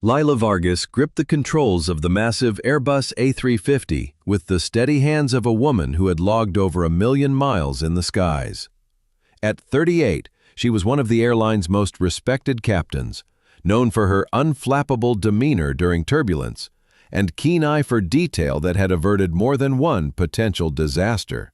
Lila Vargas gripped the controls of the massive Airbus A350 with the steady hands of a woman who had logged over 1,000,000 miles in the skies. At 38, she was one of the airline's most respected captains, known for her unflappable demeanor during turbulence and keen eye for detail that had averted more than one potential disaster.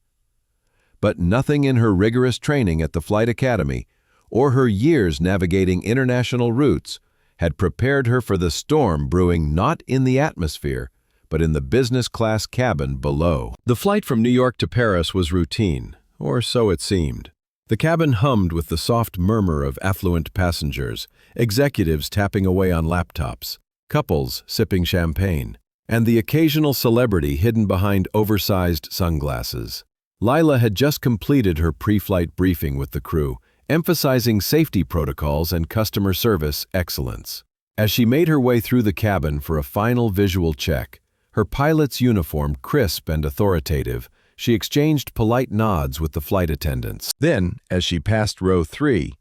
But nothing in her rigorous training at the Flight Academy or her years navigating international routes had prepared her for the storm brewing not in the atmosphere, but in the business-class cabin below. The flight from New York to Paris was routine, or so it seemed. The cabin hummed with the soft murmur of affluent passengers, executives tapping away on laptops, couples sipping champagne, and the occasional celebrity hidden behind oversized sunglasses. Lila had just completed her pre-flight briefing with the crew, emphasizing safety protocols and customer service excellence. As she made her way through the cabin for a final visual check, her pilot's uniform crisp and authoritative, she exchanged polite nods with the flight attendants. Then, as she passed row 3,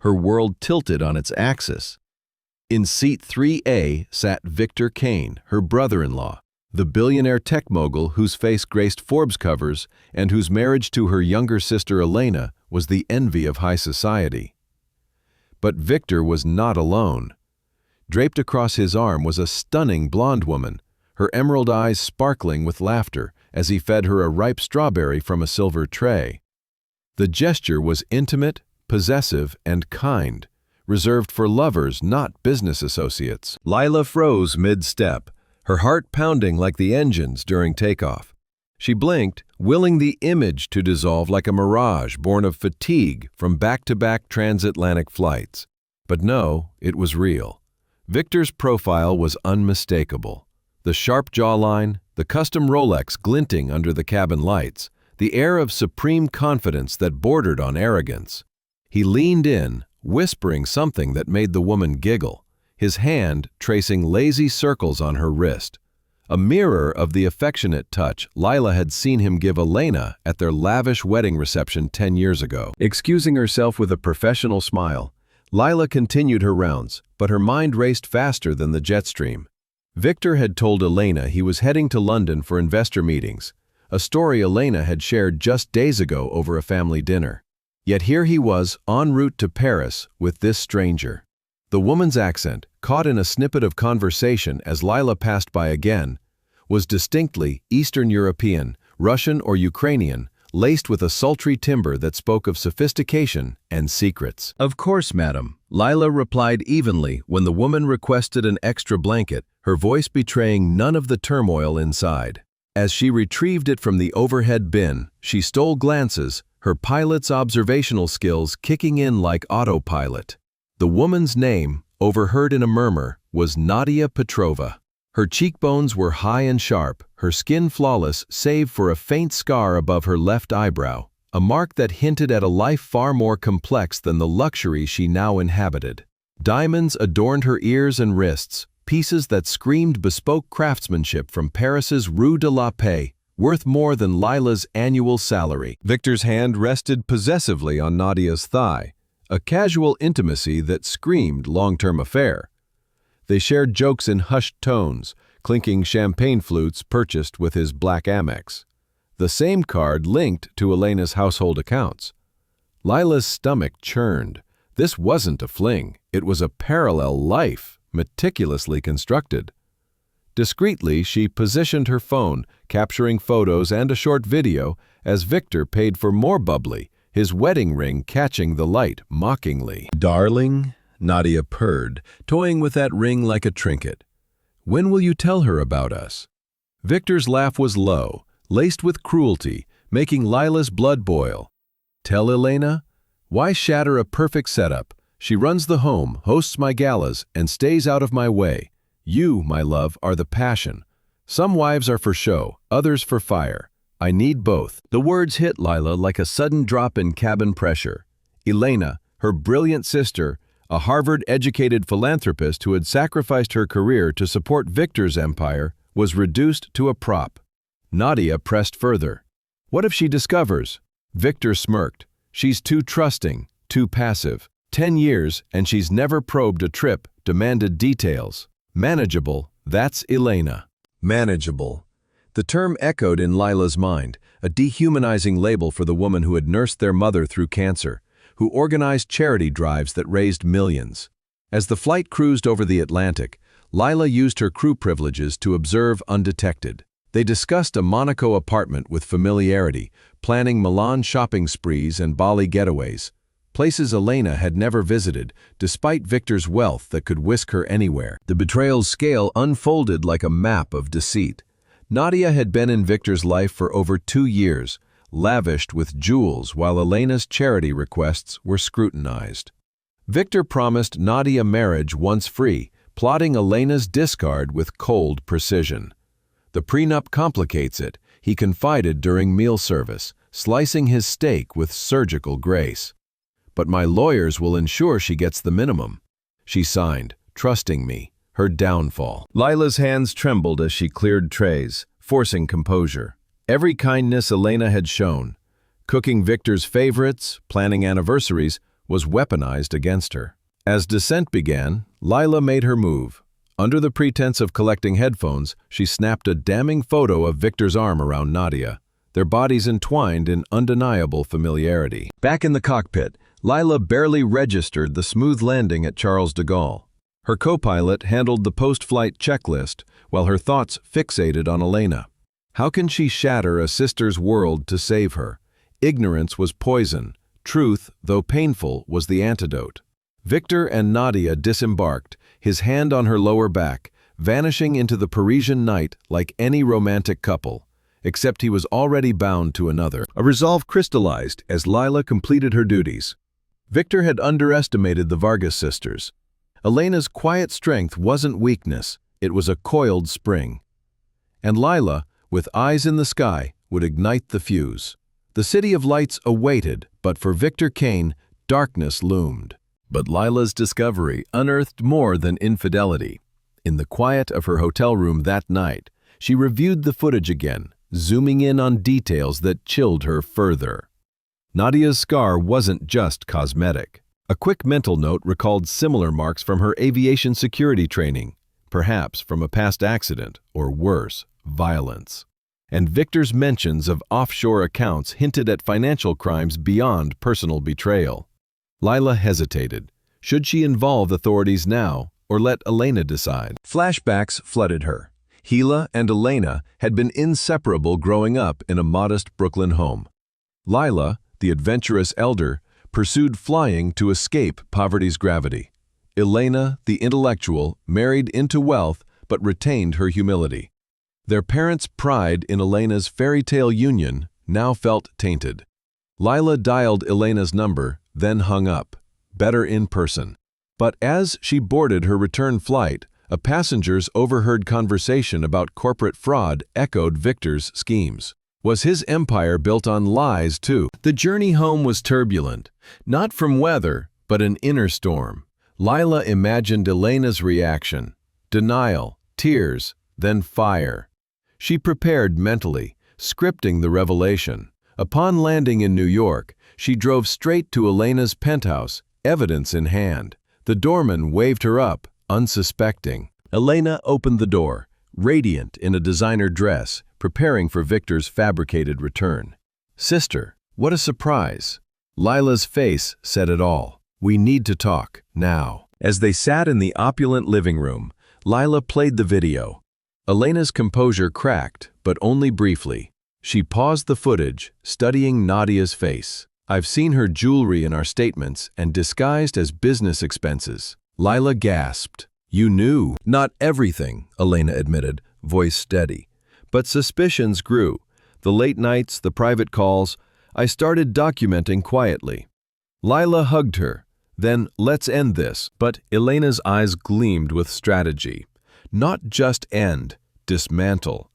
her world tilted on its axis. In seat 3A sat Victor Kane, her brother-in-law, the billionaire tech mogul whose face graced Forbes covers and whose marriage to her younger sister Elena was the envy of high society. But Victor was not alone. Draped across his arm was a stunning blonde woman, her emerald eyes sparkling with laughter as he fed her a ripe strawberry from a silver tray. The gesture was intimate, possessive, and kind, reserved for lovers, not business associates. Lila froze mid-step, her heart pounding like the engines during takeoff. She blinked, willing the image to dissolve like a mirage born of fatigue from back-to-back transatlantic flights. But no, it was real. Victor's profile was unmistakable. The sharp jawline, the custom Rolex glinting under the cabin lights, the air of supreme confidence that bordered on arrogance. He leaned in, whispering something that made the woman giggle, his hand tracing lazy circles on her wrist. A mirror of the affectionate touch Lila had seen him give Elena at their lavish wedding reception 10 years ago. Excusing herself with a professional smile, Lila continued her rounds, but her mind raced faster than the jet stream. Victor had told Elena he was heading to London for investor meetings, a story Elena had shared just days ago over a family dinner. Yet here he was, en route to Paris with this stranger. The woman's accent, caught in a snippet of conversation as Lila passed by again, was distinctly Eastern European, Russian or Ukrainian, laced with a sultry timbre that spoke of sophistication and secrets. "Of course, madam," Lila replied evenly when the woman requested an extra blanket, her voice betraying none of the turmoil inside. As she retrieved it from the overhead bin, she stole glances, her pilot's observational skills kicking in like autopilot. The woman's name, overheard in a murmur, was Nadia Petrova. Her cheekbones were high and sharp, her skin flawless save for a faint scar above her left eyebrow, a mark that hinted at a life far more complex than the luxury she now inhabited. Diamonds adorned her ears and wrists, pieces that screamed bespoke craftsmanship from Paris's Rue de la Paix, worth more than Lila's annual salary. Victor's hand rested possessively on Nadia's thigh, a casual intimacy that screamed long-term affair. They shared jokes in hushed tones, clinking champagne flutes purchased with his black Amex. The same card linked to Elena's household accounts. Lila's stomach churned. This wasn't a fling, it was a parallel life, meticulously constructed. Discreetly, she positioned her phone, capturing photos and a short video, as Victor paid for more bubbly, his wedding ring catching the light mockingly. "Darling," Nadia purred, toying with that ring like a trinket. "When will you tell her about us?" Victor's laugh was low, laced with cruelty, making Lila's blood boil. "Tell Elena? Why shatter a perfect setup? She runs the home, hosts my galas, and stays out of my way. You, my love, are the passion. Some wives are for show, others for fire. I need both." The words hit Lila like a sudden drop in cabin pressure. Elena, her brilliant sister, a Harvard-educated philanthropist who had sacrificed her career to support Victor's empire, was reduced to a prop. Nadia pressed further. "What if she discovers?" Victor smirked. "She's too trusting, too passive. 10 years, and she's never probed a trip, demanded details." Manageable, that's Elena. Manageable. The term echoed in Lila's mind, a dehumanizing label for the woman who had nursed their mother through cancer, who organized charity drives that raised millions. As the flight cruised over the Atlantic, Lila used her crew privileges to observe undetected. They discussed a Monaco apartment with familiarity, planning Milan shopping sprees and Bali getaways, places Elena had never visited, despite Victor's wealth that could whisk her anywhere. The betrayal's scale unfolded like a map of deceit. Nadia had been in Victor's life for over 2 years, lavished with jewels while Elena's charity requests were scrutinized. Victor promised Nadia marriage once free, plotting Elena's discard with cold precision. The prenup complicates it, he confided during meal service, slicing his steak with surgical grace. But my lawyers will ensure she gets the minimum. She signed, trusting me, her downfall. Lila's hands trembled as she cleared trays, forcing composure. Every kindness Elena had shown, cooking Victor's favorites, planning anniversaries, was weaponized against her. As dissent began, Lila made her move. Under the pretense of collecting headphones, she snapped a damning photo of Victor's arm around Nadia, their bodies entwined in undeniable familiarity. Back in the cockpit, Lila barely registered the smooth landing at Charles de Gaulle. Her co-pilot handled the post-flight checklist, while her thoughts fixated on Elena. How can she shatter a sister's world to save her? Ignorance was poison. Truth, though painful, was the antidote. Victor and Nadia disembarked, his hand on her lower back, vanishing into the Parisian night like any romantic couple, except he was already bound to another. A resolve crystallized as Lila completed her duties. Victor had underestimated the Vargas sisters. Elena's quiet strength wasn't weakness, it was a coiled spring. And Lila, with eyes in the sky, would ignite the fuse. The city of lights awaited, but for Victor Kane, darkness loomed. But Lila's discovery unearthed more than infidelity. In the quiet of her hotel room that night, she reviewed the footage again, zooming in on details that chilled her further. Nadia's scar wasn't just cosmetic. A quick mental note recalled similar marks from her aviation security training, perhaps from a past accident, or worse, violence. And Victor's mentions of offshore accounts hinted at financial crimes beyond personal betrayal. Lila hesitated. Should she involve authorities now, or let Elena decide? Flashbacks flooded her. Gila and Elena had been inseparable growing up in a modest Brooklyn home. Lila, the adventurous elder, pursued flying to escape poverty's gravity. Elena, the intellectual, married into wealth but retained her humility. Their parents' pride in Elena's fairy tale union now felt tainted. Lila dialed Elena's number, then hung up, better in person. But as she boarded her return flight, a passenger's overheard conversation about corporate fraud echoed Victor's schemes. Was his empire built on lies, too? The journey home was turbulent, not from weather, but an inner storm. Lila imagined Elena's reaction: denial, tears, then fire. She prepared mentally, scripting the revelation. Upon landing in New York, she drove straight to Elena's penthouse, evidence in hand. The doorman waved her up, unsuspecting. Elena opened the door, radiant in a designer dress, preparing for Victor's fabricated return. "Sister, what a surprise." Lila's face said it all. "We need to talk, now." As they sat in the opulent living room, Lila played the video. Elena's composure cracked, but only briefly. She paused the footage, studying Nadia's face. "I've seen her jewelry in our statements and disguised as business expenses." Lila gasped. "You knew?" "Not everything," Elena admitted, voice steady. "But suspicions grew. The late nights, the private calls. I started documenting quietly." Lila hugged her. "Then let's end this." But Elena's eyes gleamed with strategy. Not just end, dismantle.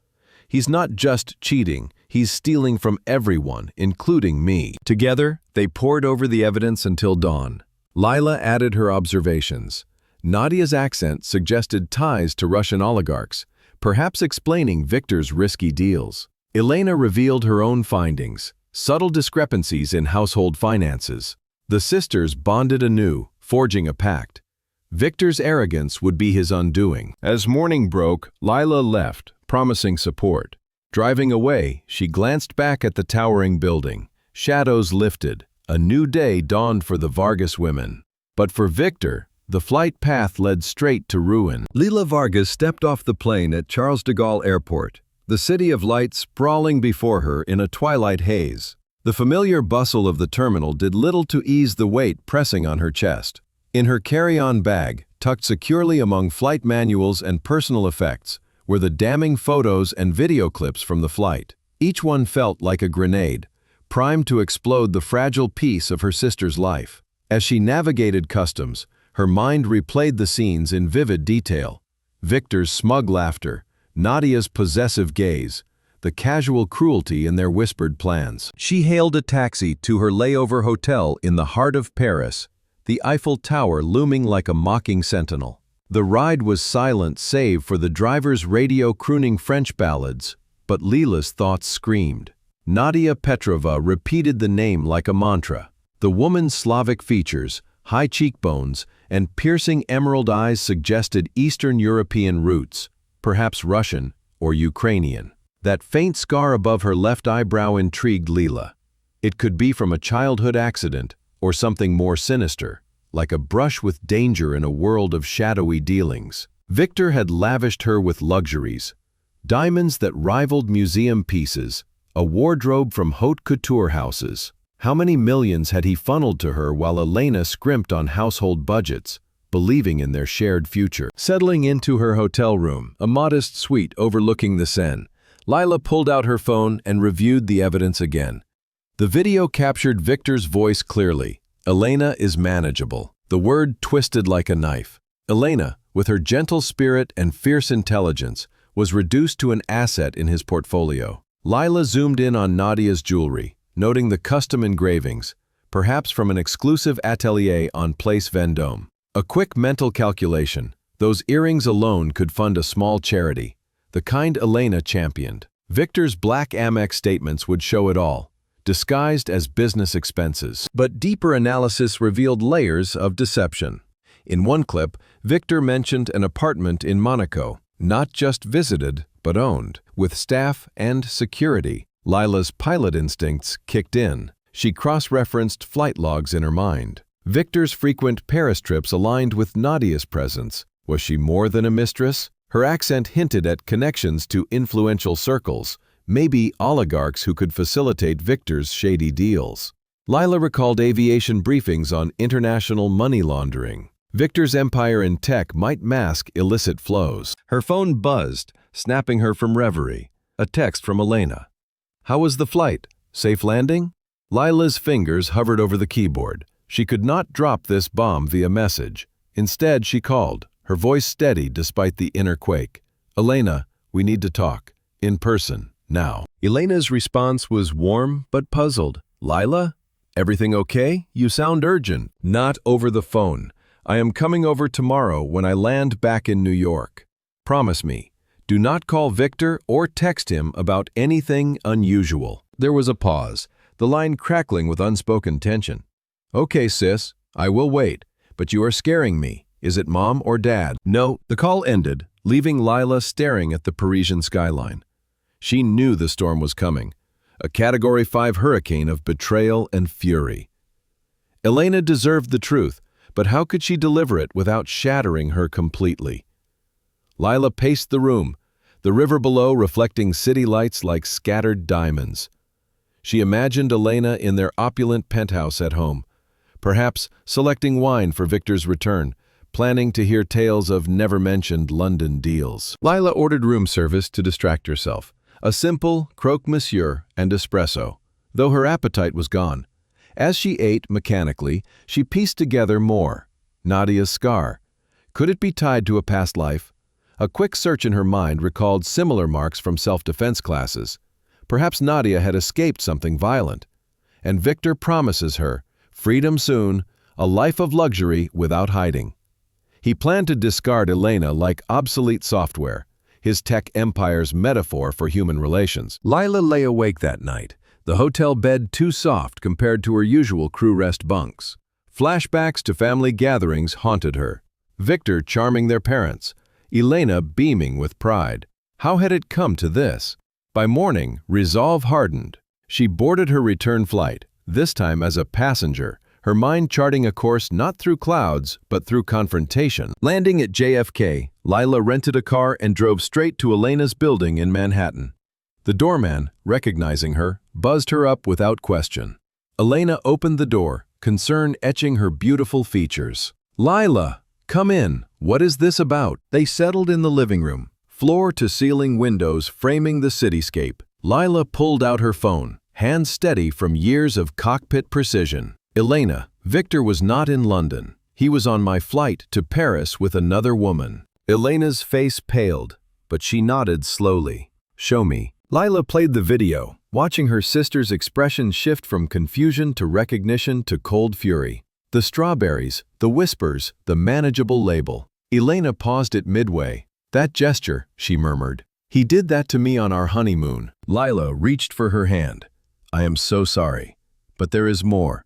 He's not just cheating, he's stealing from everyone, including me. Together, they pored over the evidence until dawn. Lila added her observations. Nadia's accent suggested ties to Russian oligarchs, perhaps explaining Victor's risky deals. Elena revealed her own findings, subtle discrepancies in household finances. The sisters bonded anew, forging a pact. Victor's arrogance would be his undoing. As morning broke, Lila left, promising support. Driving away, she glanced back at the towering building. Shadows lifted. A new day dawned for the Vargas women. But for Victor, the flight path led straight to ruin. Lila Vargas stepped off the plane at Charles de Gaulle Airport, the city of lights sprawling before her in a twilight haze. The familiar bustle of the terminal did little to ease the weight pressing on her chest. In her carry-on bag, tucked securely among flight manuals and personal effects, were the damning photos and video clips from the flight. Each one felt like a grenade, primed to explode the fragile piece of her sister's life. As she navigated customs, her mind replayed the scenes in vivid detail. Victor's smug laughter, Nadia's possessive gaze, the casual cruelty in their whispered plans. She hailed a taxi to her layover hotel in the heart of Paris, the Eiffel Tower looming like a mocking sentinel. The ride was silent save for the driver's radio crooning French ballads, but Lila's thoughts screamed. Nadia Petrova repeated the name like a mantra. The woman's Slavic features, high cheekbones, and piercing emerald eyes suggested Eastern European roots, perhaps Russian or Ukrainian. That faint scar above her left eyebrow intrigued Lila. It could be from a childhood accident or something more sinister, like a brush with danger in a world of shadowy dealings. Victor had lavished her with luxuries, diamonds that rivaled museum pieces, a wardrobe from haute couture houses. How many millions had he funneled to her while Elena scrimped on household budgets, believing in their shared future? Settling into her hotel room, a modest suite overlooking the Seine, Lila pulled out her phone and reviewed the evidence again. The video captured Victor's voice clearly. Elena is manageable. The word twisted like a knife. Elena, with her gentle spirit and fierce intelligence, was reduced to an asset in his portfolio. Lila zoomed in on Nadia's jewelry, noting the custom engravings, perhaps from an exclusive atelier on Place Vendôme. A quick mental calculation. Those earrings alone could fund a small charity, the kind Elena championed. Victor's black Amex statements would show it all, disguised as business expenses. But deeper analysis revealed layers of deception. In one clip, Victor mentioned an apartment in Monaco, not just visited, but owned, with staff and security. Lila's pilot instincts kicked in. She cross-referenced flight logs in her mind. Victor's frequent Paris trips aligned with Nadia's presence. Was she more than a mistress? Her accent hinted at connections to influential circles, maybe oligarchs who could facilitate Victor's shady deals. Lila recalled aviation briefings on international money laundering. Victor's empire in tech might mask illicit flows. Her phone buzzed, snapping her from reverie. A text from Elena. How was the flight? Safe landing? Lila's fingers hovered over the keyboard. She could not drop this bomb via message. Instead, she called, her voice steady despite the inner quake. Elena, we need to talk. In person. Now. Elena's response was warm but puzzled. Lila? Everything okay? You sound urgent. Not over the phone. I am coming over tomorrow when I land back in New York. Promise me. Do not call Victor or text him about anything unusual. There was a pause, the line crackling with unspoken tension. Okay, sis, I will wait, but you are scaring me. Is it mom or dad? No. The call ended, leaving Lila staring at the Parisian skyline. She knew the storm was coming, a Category 5 hurricane of betrayal and fury. Elena deserved the truth, but how could she deliver it without shattering her completely? Lila paced the room, the river below reflecting city lights like scattered diamonds. She imagined Elena in their opulent penthouse at home, perhaps selecting wine for Victor's return, planning to hear tales of never-mentioned London deals. Lila ordered room service to distract herself. A simple croque monsieur and espresso, though her appetite was gone. As she ate mechanically, she pieced together more. Nadia's scar. Could it be tied to a past life? A quick search in her mind recalled similar marks from self-defense classes. Perhaps Nadia had escaped something violent. And Victor promises her, freedom soon, a life of luxury without hiding. He planned to discard Elena like obsolete software, his tech empire's metaphor for human relations. Lila lay awake that night, the hotel bed too soft compared to her usual crew rest bunks. Flashbacks to family gatherings haunted her. Victor charming their parents, Elena beaming with pride. How had it come to this? By morning, resolve hardened. She boarded her return flight, this time as a passenger, her mind charting a course not through clouds, but through confrontation. Landing at JFK, Lila rented a car and drove straight to Elena's building in Manhattan. The doorman, recognizing her, buzzed her up without question. Elena opened the door, concern etching her beautiful features. "Lila, come in. What is this about?" They settled in the living room, floor-to-ceiling windows framing the cityscape. Lila pulled out her phone, hands steady from years of cockpit precision. "Elena, Victor was not in London. He was on my flight to Paris with another woman." Elena's face paled, but she nodded slowly. "Show me." Lila played the video, watching her sister's expression shift from confusion to recognition to cold fury. The strawberries, the whispers, the manageable label. Elena paused it midway. "That gesture," she murmured. "He did that to me on our honeymoon." Lila reached for her hand. "I am so sorry. But there is more.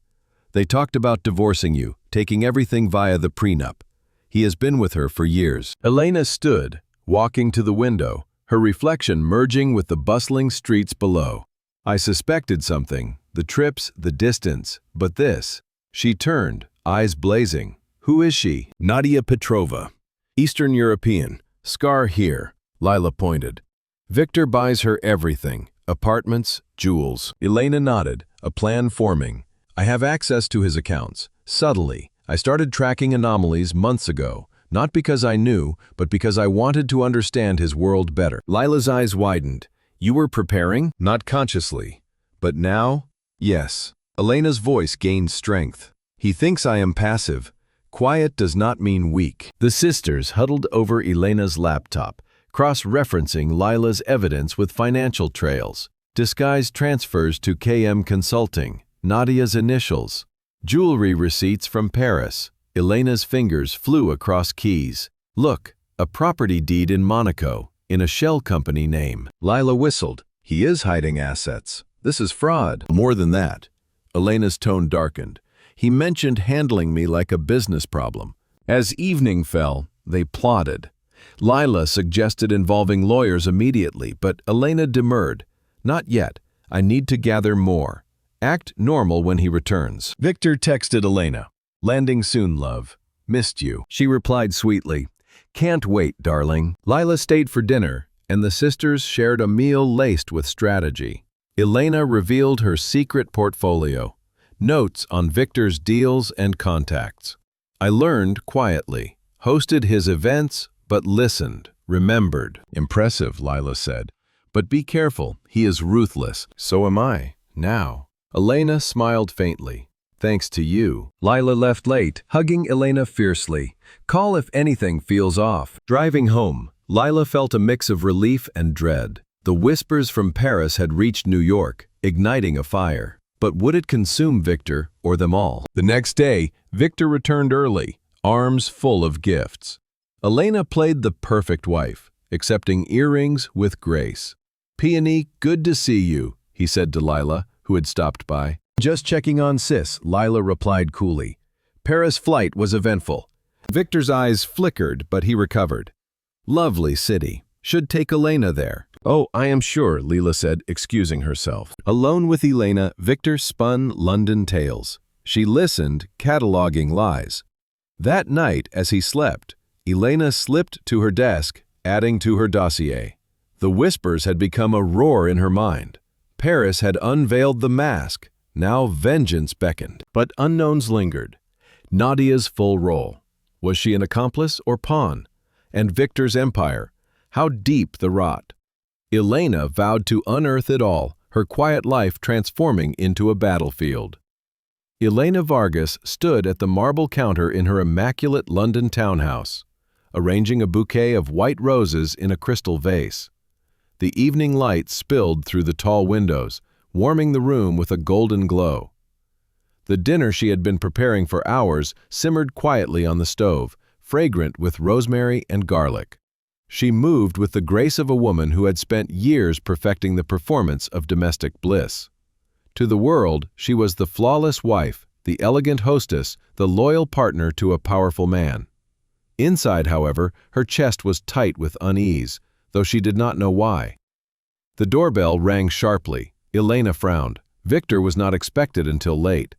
They talked about divorcing you, taking everything via the prenup. He has been with her for years." Elena stood, walking to the window, her reflection merging with the bustling streets below. "I suspected something, the trips, the distance, but this." She turned, eyes blazing. "Who is she?" "Nadia Petrova. Eastern European. Scar here." Lila pointed. "Victor buys her everything. Apartments, jewels." Elena nodded, a plan forming. "I have access to his accounts. Subtly, I started tracking anomalies months ago. Not because I knew, but because I wanted to understand his world better." Lila's eyes widened. "You were preparing?" "Not consciously. But now?" "Yes." Elena's voice gained strength. "He thinks I am passive. Quiet does not mean weak." The sisters huddled over Elena's laptop, cross-referencing Lila's evidence with financial trails, disguised transfers to KM Consulting, Nadia's initials, jewelry receipts from Paris. Elena's fingers flew across keys. "Look, a property deed in Monaco, in a shell company name." Lila whistled. "He is hiding assets. This is fraud." "More than that." Elena's tone darkened. "He mentioned handling me like a business problem." As evening fell, they plotted. Lila suggested involving lawyers immediately, but Elena demurred. "Not yet. I need to gather more. Act normal when he returns." Victor texted Elena. "Landing soon, love. Missed you." She replied sweetly. "Can't wait, darling." Lila stayed for dinner, and the sisters shared a meal laced with strategy. Elena revealed her secret portfolio, notes on Victor's deals and contacts. "I learned quietly, hosted his events, but listened, remembered." "Impressive," Lila said. "But be careful, he is ruthless." "So am I, now." Elena smiled faintly. "Thanks to you." Lila left late, hugging Elena fiercely. "Call if anything feels off." Driving home, Lila felt a mix of relief and dread. The whispers from Paris had reached New York, igniting a fire. But would it consume Victor or them all? The next day, Victor returned early, arms full of gifts. Elena played the perfect wife, accepting earrings with grace. "Peony, good to see you," he said to Lila, who had stopped by. "Just checking on sis," Lila replied coolly. Paris' flight was eventful. Victor's eyes flickered, but he recovered. "Lovely city. Should take Elena there." "Oh, I am sure," Lila said, excusing herself. Alone with Elena, Victor spun London tales. She listened, cataloging lies. That night, as he slept, Elena slipped to her desk, adding to her dossier. The whispers had become a roar in her mind. Paris had unveiled the mask. Now vengeance beckoned. But unknowns lingered. Nadia's full role. Was she an accomplice or pawn? And Victor's empire. How deep the rot? Elena vowed to unearth it all, her quiet life transforming into a battlefield. Elena Vargas stood at the marble counter in her immaculate London townhouse, arranging a bouquet of white roses in a crystal vase. The evening light spilled through the tall windows, warming the room with a golden glow. The dinner she had been preparing for hours simmered quietly on the stove, fragrant with rosemary and garlic. She moved with the grace of a woman who had spent years perfecting the performance of domestic bliss. To the world, she was the flawless wife, the elegant hostess, the loyal partner to a powerful man. Inside, however, her chest was tight with unease, though she did not know why. The doorbell rang sharply. Elena frowned. Victor was not expected until late.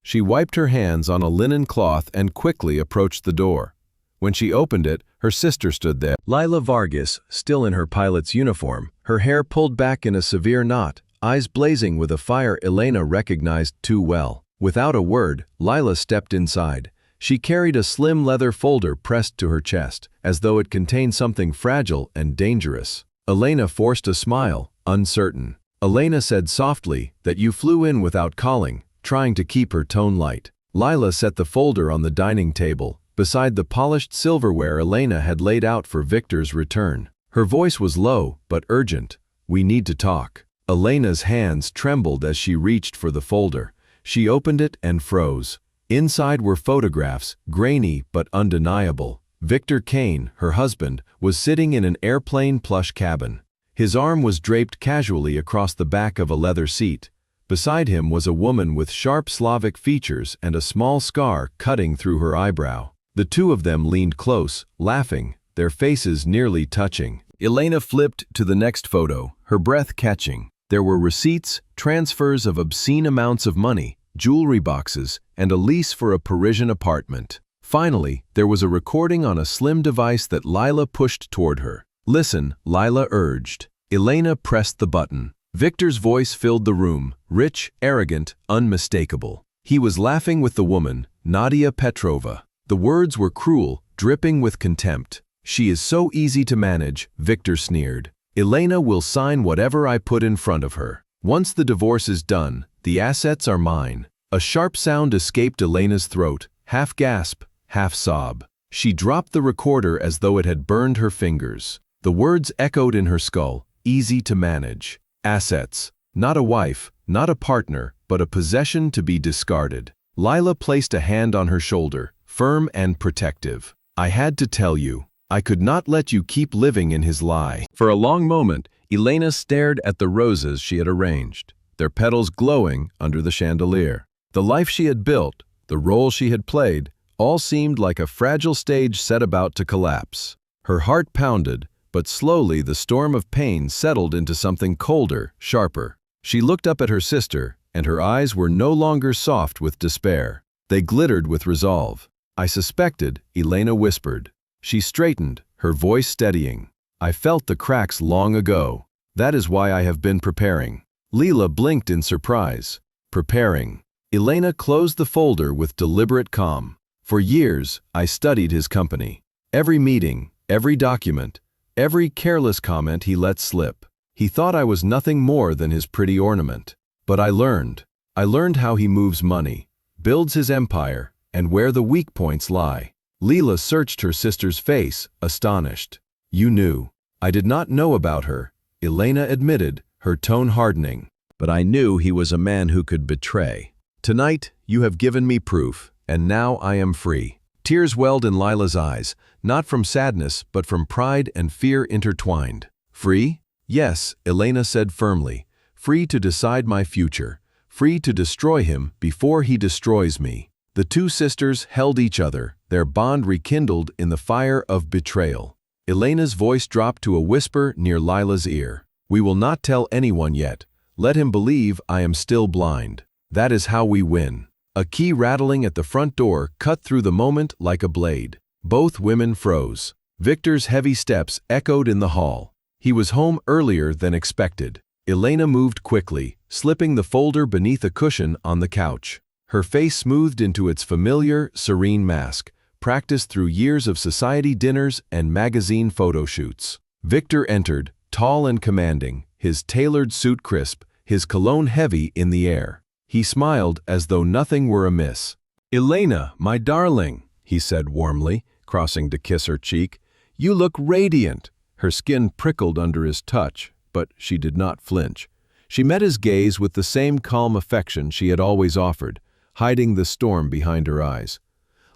She wiped her hands on a linen cloth and quickly approached the door. When she opened it, her sister stood there. Lila Vargas, still in her pilot's uniform, her hair pulled back in a severe knot, eyes blazing with a fire Elena recognized too well. Without a word, Lila stepped inside. She carried a slim leather folder pressed to her chest, as though it contained something fragile and dangerous. Elena forced a smile, uncertain. Elena said softly that you flew in without calling, trying to keep her tone light. Lila set the folder on the dining table, beside the polished silverware Elena had laid out for Victor's return. Her voice was low, but urgent. We need to talk. Elena's hands trembled as she reached for the folder. She opened it and froze. Inside were photographs, grainy but undeniable. Victor Kane, her husband, was sitting in an airplane plush cabin. His arm was draped casually across the back of a leather seat. Beside him was a woman with sharp Slavic features and a small scar cutting through her eyebrow. The two of them leaned close, laughing, their faces nearly touching. Elena flipped to the next photo, her breath catching. There were receipts, transfers of obscene amounts of money, jewelry boxes, and a lease for a Parisian apartment. Finally, there was a recording on a slim device that Lila pushed toward her. Listen, Lila urged. Elena pressed the button. Victor's voice filled the room, rich, arrogant, unmistakable. He was laughing with the woman, Nadia Petrova. The words were cruel, dripping with contempt. She is so easy to manage, Victor sneered. Elena will sign whatever I put in front of her. Once the divorce is done, the assets are mine. A sharp sound escaped Elena's throat, half gasp, half sob. She dropped the recorder as though it had burned her fingers. The words echoed in her skull, easy to manage. Assets. Not a wife, not a partner, but a possession to be discarded. Lila placed a hand on her shoulder, firm and protective. I had to tell you. I could not let you keep living in his lie. For a long moment, Elena stared at the roses she had arranged, their petals glowing under the chandelier. The life she had built, the role she had played, all seemed like a fragile stage set about to collapse. Her heart pounded, but slowly the storm of pain settled into something colder, sharper. She looked up at her sister, and her eyes were no longer soft with despair. They glittered with resolve. I suspected, Elena whispered. She straightened, her voice steadying. I felt the cracks long ago. That is why I have been preparing. Lila blinked in surprise. Preparing. Elena closed the folder with deliberate calm. For years, I studied his company. Every meeting, every document, every careless comment he let slip. He thought I was nothing more than his pretty ornament. But I learned. I learned how he moves money, builds his empire, and where the weak points lie. Lila searched her sister's face, astonished. You knew. I did not know about her, Elena admitted, her tone hardening. But I knew he was a man who could betray. Tonight, you have given me proof, and now I am free. Tears welled in Lila's eyes, not from sadness, but from pride and fear intertwined. Free? Yes, Elena said firmly. Free to decide my future. Free to destroy him before he destroys me. The two sisters held each other, their bond rekindled in the fire of betrayal. Elena's voice dropped to a whisper near Lila's ear. We will not tell anyone yet. Let him believe I am still blind. That is how we win. A key rattling at the front door cut through the moment like a blade. Both women froze. Victor's heavy steps echoed in the hall. He was home earlier than expected. Elena moved quickly, slipping the folder beneath a cushion on the couch. Her face smoothed into its familiar, serene mask, practiced through years of society dinners and magazine photo shoots. Victor entered, tall and commanding, his tailored suit crisp, his cologne heavy in the air. He smiled as though nothing were amiss. Elena, my darling, he said warmly, crossing to kiss her cheek. You look radiant. Her skin prickled under his touch, but she did not flinch. She met his gaze with the same calm affection she had always offered, hiding the storm behind her eyes.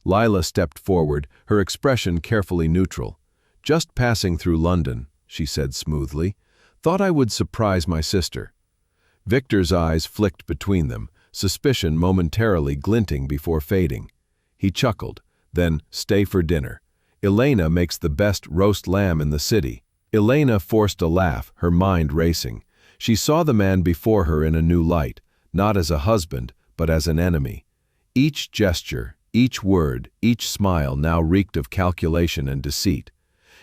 Lila stepped forward, her expression carefully neutral. Just passing through London, she said smoothly. Thought I would surprise my sister. Victor's eyes flicked between them, suspicion momentarily glinting before fading. He chuckled, then, stay for dinner. Elena makes the best roast lamb in the city. Elena forced a laugh, her mind racing. She saw the man before her in a new light, not as a husband, but as an enemy. Each gesture, each word, each smile now reeked of calculation and deceit.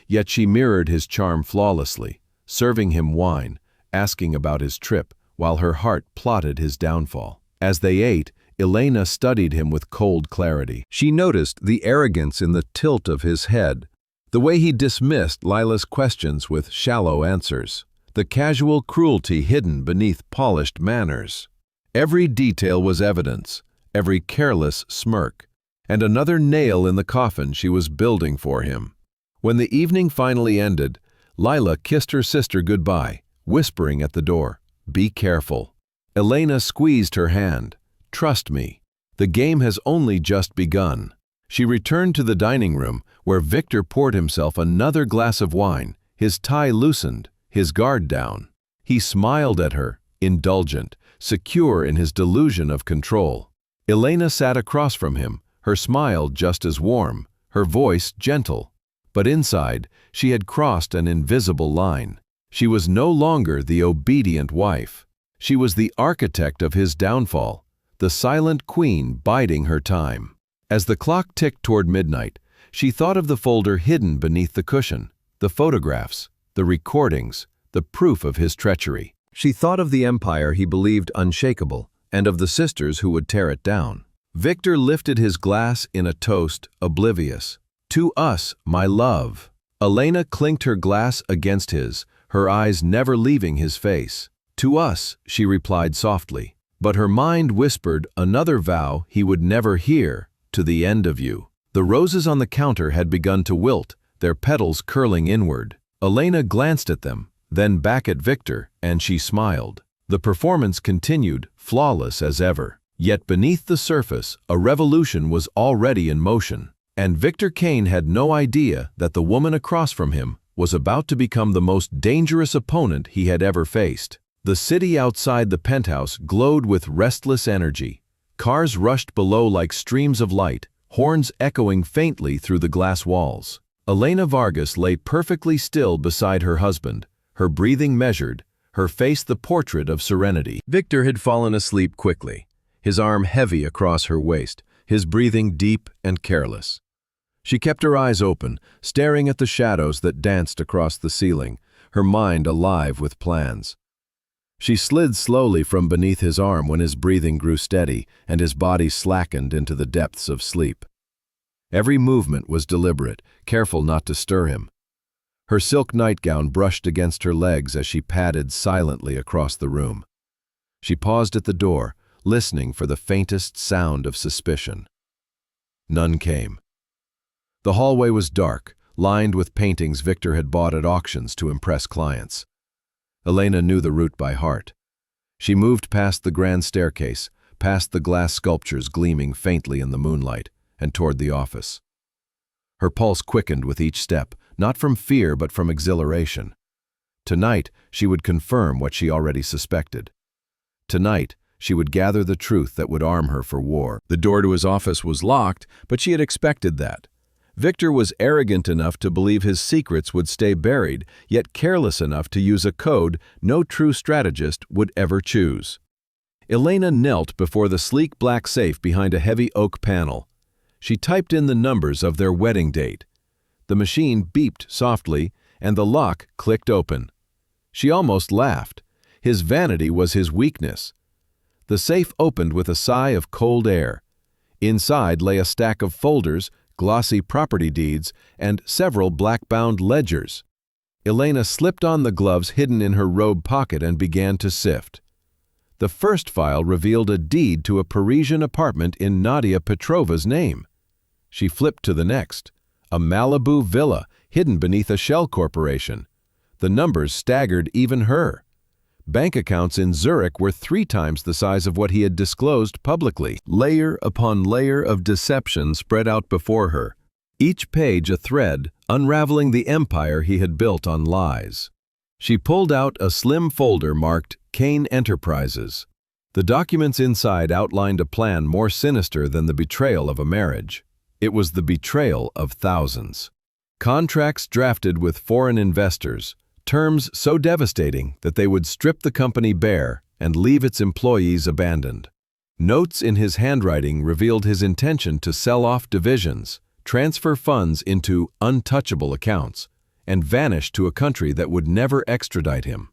Yet she mirrored his charm flawlessly, serving him wine, asking about his trip, while her heart plotted his downfall. As they ate, Elena studied him with cold clarity. She noticed the arrogance in the tilt of his head, the way he dismissed Lila's questions with shallow answers, the casual cruelty hidden beneath polished manners. Every detail was evidence, every careless smirk, and another nail in the coffin she was building for him. When the evening finally ended, Lila kissed her sister goodbye, whispering at the door, "Be careful." Elena squeezed her hand. "Trust me, the game has only just begun." She returned to the dining room, where Victor poured himself another glass of wine, his tie loosened, his guard down. He smiled at her, indulgent, secure in his delusion of control. Elena sat across from him, her smile just as warm, her voice gentle. But inside, she had crossed an invisible line. She was no longer the obedient wife. She was the architect of his downfall, the silent queen biding her time. As the clock ticked toward midnight, she thought of the folder hidden beneath the cushion, the photographs, the recordings, the proof of his treachery. She thought of the empire he believed unshakable, and of the sisters who would tear it down. Victor lifted his glass in a toast, oblivious. "To us, my love." Elena clinked her glass against his, her eyes never leaving his face. "To us," she replied softly, but her mind whispered another vow he would never hear, "to the end of you." The roses on the counter had begun to wilt, their petals curling inward. Elena glanced at them, then back at Victor, and she smiled. The performance continued, flawless as ever. Yet beneath the surface, a revolution was already in motion, and Victor Kane had no idea that the woman across from him was about to become the most dangerous opponent he had ever faced. The city outside the penthouse glowed with restless energy. Cars rushed below like streams of light, horns echoing faintly through the glass walls. Elena Vargas lay perfectly still beside her husband, her breathing measured, her face the portrait of serenity. Victor had fallen asleep quickly, his arm heavy across her waist, his breathing deep and careless. She kept her eyes open, staring at the shadows that danced across the ceiling, her mind alive with plans. She slid slowly from beneath his arm when his breathing grew steady and his body slackened into the depths of sleep. Every movement was deliberate, careful not to stir him. Her silk nightgown brushed against her legs as she padded silently across the room. She paused at the door, listening for the faintest sound of suspicion. None came. The hallway was dark, lined with paintings Victor had bought at auctions to impress clients. Elena knew the route by heart. She moved past the grand staircase, past the glass sculptures gleaming faintly in the moonlight, and toward the office. Her pulse quickened with each step, not from fear but from exhilaration. Tonight, she would confirm what she already suspected. Tonight, she would gather the truth that would arm her for war. The door to his office was locked, but she had expected that. Victor was arrogant enough to believe his secrets would stay buried, yet careless enough to use a code no true strategist would ever choose. Elena knelt before the sleek black safe behind a heavy oak panel. She typed in the numbers of their wedding date. The machine beeped softly, and the lock clicked open. She almost laughed. His vanity was his weakness. The safe opened with a sigh of cold air. Inside lay a stack of folders, glossy property deeds, and several black-bound ledgers. Elena slipped on the gloves hidden in her robe pocket and began to sift. The first file revealed a deed to a Parisian apartment in Nadia Petrova's name. She flipped to the next, a Malibu villa hidden beneath a shell corporation. The numbers staggered even her. Bank accounts in Zurich were 3 times the size of what he had disclosed publicly. Layer upon layer of deception spread out before her, each page a thread unraveling the empire he had built on lies. She pulled out a slim folder marked Kane Enterprises. The documents inside outlined a plan more sinister than the betrayal of a marriage. It was the betrayal of thousands. Contracts drafted with foreign investors, terms so devastating that they would strip the company bare and leave its employees abandoned. Notes in his handwriting revealed his intention to sell off divisions, transfer funds into untouchable accounts, and vanish to a country that would never extradite him.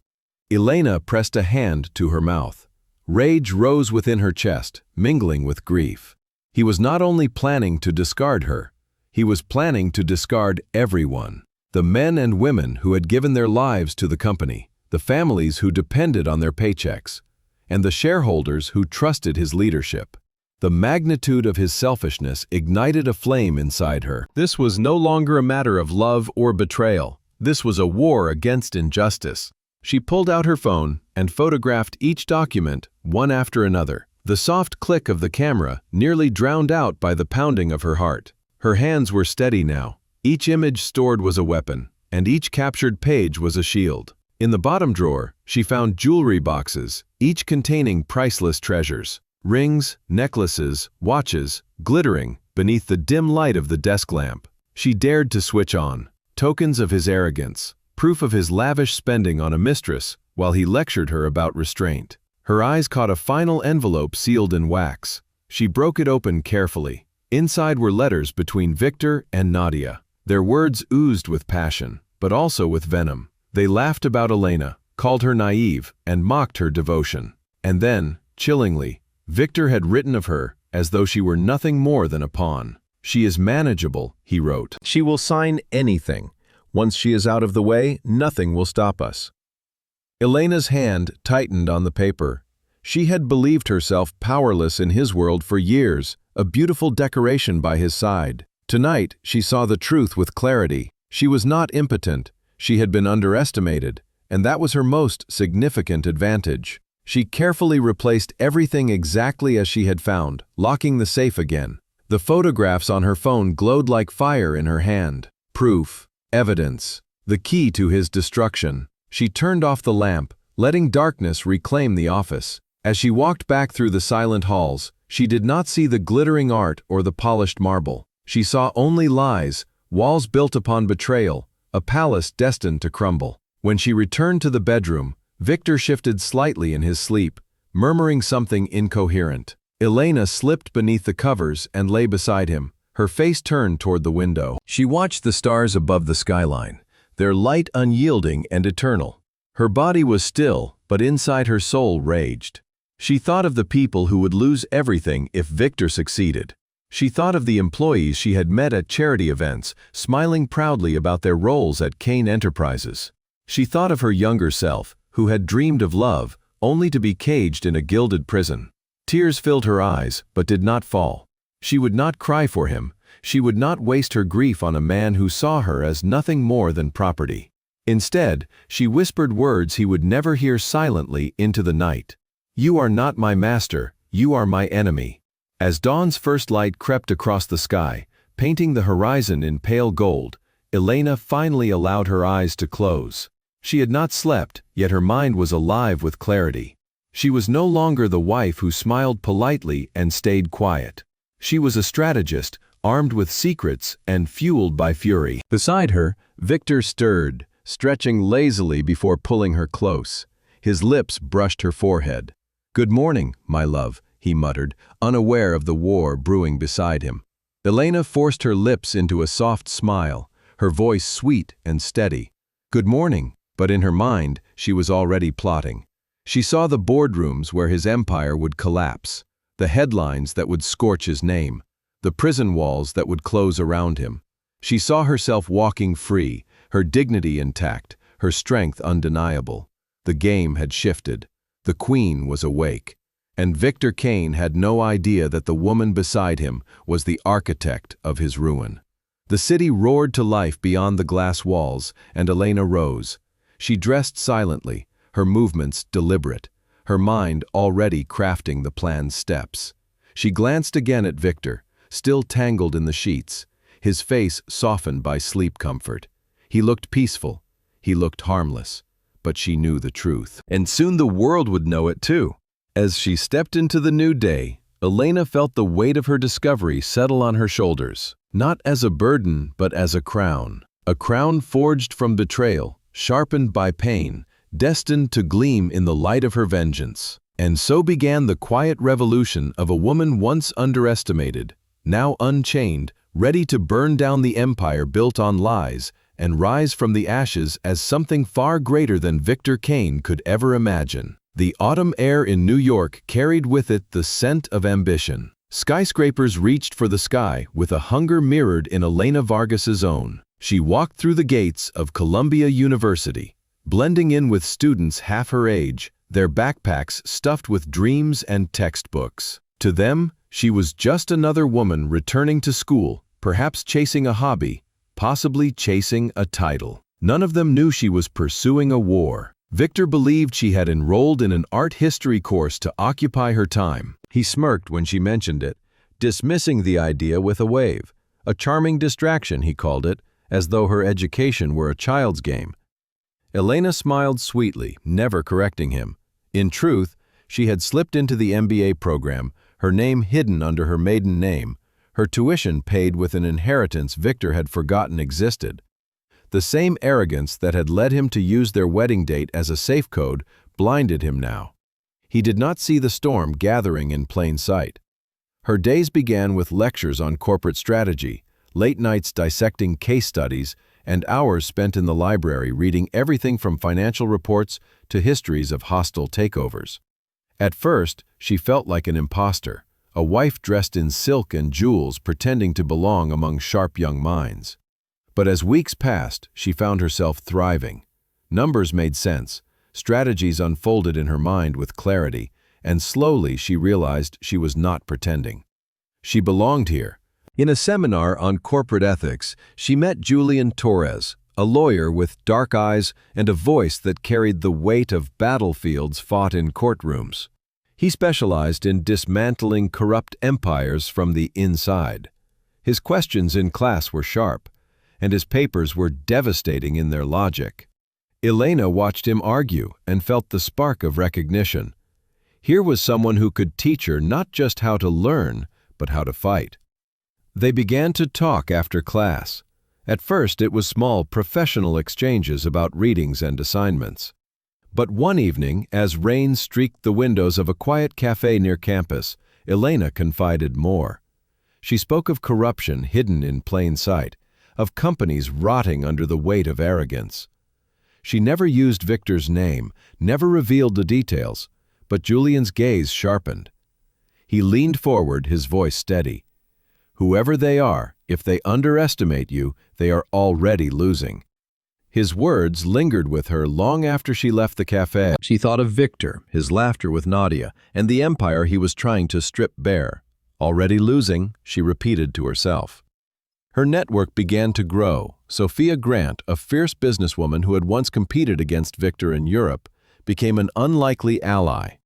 Elena pressed a hand to her mouth. Rage rose within her chest, mingling with grief. He was not only planning to discard her, he was planning to discard everyone. The men and women who had given their lives to the company, the families who depended on their paychecks, and the shareholders who trusted his leadership. The magnitude of his selfishness ignited a flame inside her. This was no longer a matter of love or betrayal. This was a war against injustice. She pulled out her phone and photographed each document, one after another. The soft click of the camera nearly drowned out by the pounding of her heart. Her hands were steady now. Each image stored was a weapon, and each captured page was a shield. In the bottom drawer, she found jewelry boxes, each containing priceless treasures. Rings, necklaces, watches, glittering beneath the dim light of the desk lamp. She dared to switch on. Tokens of his arrogance, proof of his lavish spending on a mistress while he lectured her about restraint. Her eyes caught a final envelope sealed in wax. She broke it open carefully. Inside were letters between Victor and Nadia. Their words oozed with passion, but also with venom. They laughed about Elena, called her naive, and mocked her devotion. And then, chillingly, Victor had written of her as though she were nothing more than a pawn. "She is manageable," he wrote. "She will sign anything. Once she is out of the way, nothing will stop us." Elena's hand tightened on the paper. She had believed herself powerless in his world for years, a beautiful decoration by his side. Tonight, she saw the truth with clarity. She was not impotent. She had been underestimated, and that was her most significant advantage. She carefully replaced everything exactly as she had found, locking the safe again. The photographs on her phone glowed like fire in her hand. Proof, evidence, the key to his destruction. She turned off the lamp, letting darkness reclaim the office. As she walked back through the silent halls, she did not see the glittering art or the polished marble. She saw only lies, walls built upon betrayal, a palace destined to crumble. When she returned to the bedroom, Victor shifted slightly in his sleep, murmuring something incoherent. Elena slipped beneath the covers and lay beside him, her face turned toward the window. She watched the stars above the skyline, their light unyielding and eternal. Her body was still, but inside her soul raged. She thought of the people who would lose everything if Victor succeeded. She thought of the employees she had met at charity events, smiling proudly about their roles at Kane Enterprises. She thought of her younger self, who had dreamed of love, only to be caged in a gilded prison. Tears filled her eyes, but did not fall. She would not cry for him. She would not waste her grief on a man who saw her as nothing more than property. Instead, she whispered words he would never hear silently into the night. "You are not my master, you are my enemy." As dawn's first light crept across the sky, painting the horizon in pale gold, Elena finally allowed her eyes to close. She had not slept, yet her mind was alive with clarity. She was no longer the wife who smiled politely and stayed quiet. She was a strategist, armed with secrets and fueled by fury. Beside her, Victor stirred, stretching lazily before pulling her close. His lips brushed her forehead. "Good morning, my love," he muttered, unaware of the war brewing beside him. Elena forced her lips into a soft smile, her voice sweet and steady. "Good morning," but in her mind, she was already plotting. She saw the boardrooms where his empire would collapse, the headlines that would scorch his name, the prison walls that would close around him. She saw herself walking free, her dignity intact, her strength undeniable. The game had shifted. The queen was awake. And Victor Kane had no idea that the woman beside him was the architect of his ruin. The city roared to life beyond the glass walls, and Elena rose. She dressed silently, her movements deliberate, her mind already crafting the plan's steps. She glanced again at Victor, still tangled in the sheets, his face softened by sleep comfort. He looked peaceful, he looked harmless, but she knew the truth. And soon the world would know it too. As she stepped into the new day, Elena felt the weight of her discovery settle on her shoulders, not as a burden but as a crown. A crown forged from betrayal, sharpened by pain, destined to gleam in the light of her vengeance. And so began the quiet revolution of a woman once underestimated, now unchained, ready to burn down the empire built on lies and rise from the ashes as something far greater than Victor Kane could ever imagine. The autumn air in New York carried with it the scent of ambition. Skyscrapers reached for the sky with a hunger mirrored in Elena Vargas's own. She walked through the gates of Columbia University, blending in with students half her age, their backpacks stuffed with dreams and textbooks. To them, she was just another woman returning to school, perhaps chasing a hobby, possibly chasing a title. None of them knew she was pursuing a war. Victor believed she had enrolled in an art history course to occupy her time. He smirked when she mentioned it, dismissing the idea with a wave. A charming distraction, he called it, as though her education were a child's game. Elena smiled sweetly, never correcting him. In truth, she had slipped into the MBA program, her name hidden under her maiden name, her tuition paid with an inheritance Victor had forgotten existed. The same arrogance that had led him to use their wedding date as a safe code blinded him now. He did not see the storm gathering in plain sight. Her days began with lectures on corporate strategy, late nights dissecting case studies, and hours spent in the library reading everything from financial reports to histories of hostile takeovers. At first, she felt like an imposter, a wife dressed in silk and jewels pretending to belong among sharp young minds. But as weeks passed, she found herself thriving. Numbers made sense, strategies unfolded in her mind with clarity, and slowly she realized she was not pretending. She belonged here. In a seminar on corporate ethics, she met Julian Torres, a lawyer with dark eyes and a voice that carried the weight of battlefields fought in courtrooms. He specialized in dismantling corrupt empires from the inside. His questions in class were sharp, and his papers were devastating in their logic. Elena watched him argue and felt the spark of recognition. Here was someone who could teach her not just how to learn, but how to fight. They began to talk after class. At first, it was small professional exchanges about readings and assignments. But one evening, as rain streaked the windows of a quiet cafe near campus, Elena confided more. She spoke of corruption hidden in plain sight, of companies rotting under the weight of arrogance. She never used Victor's name, never revealed the details, but Julian's gaze sharpened. He leaned forward, his voice steady. Whoever they are, if they underestimate you, they are already losing. His words lingered with her long after she left the cafe. She thought of Victor, his laughter with Nadia, and the empire he was trying to strip bare. Already losing, she repeated to herself. Her network began to grow. Sophia Grant, a fierce businesswoman who had once competed against Victor in Europe, became an unlikely ally.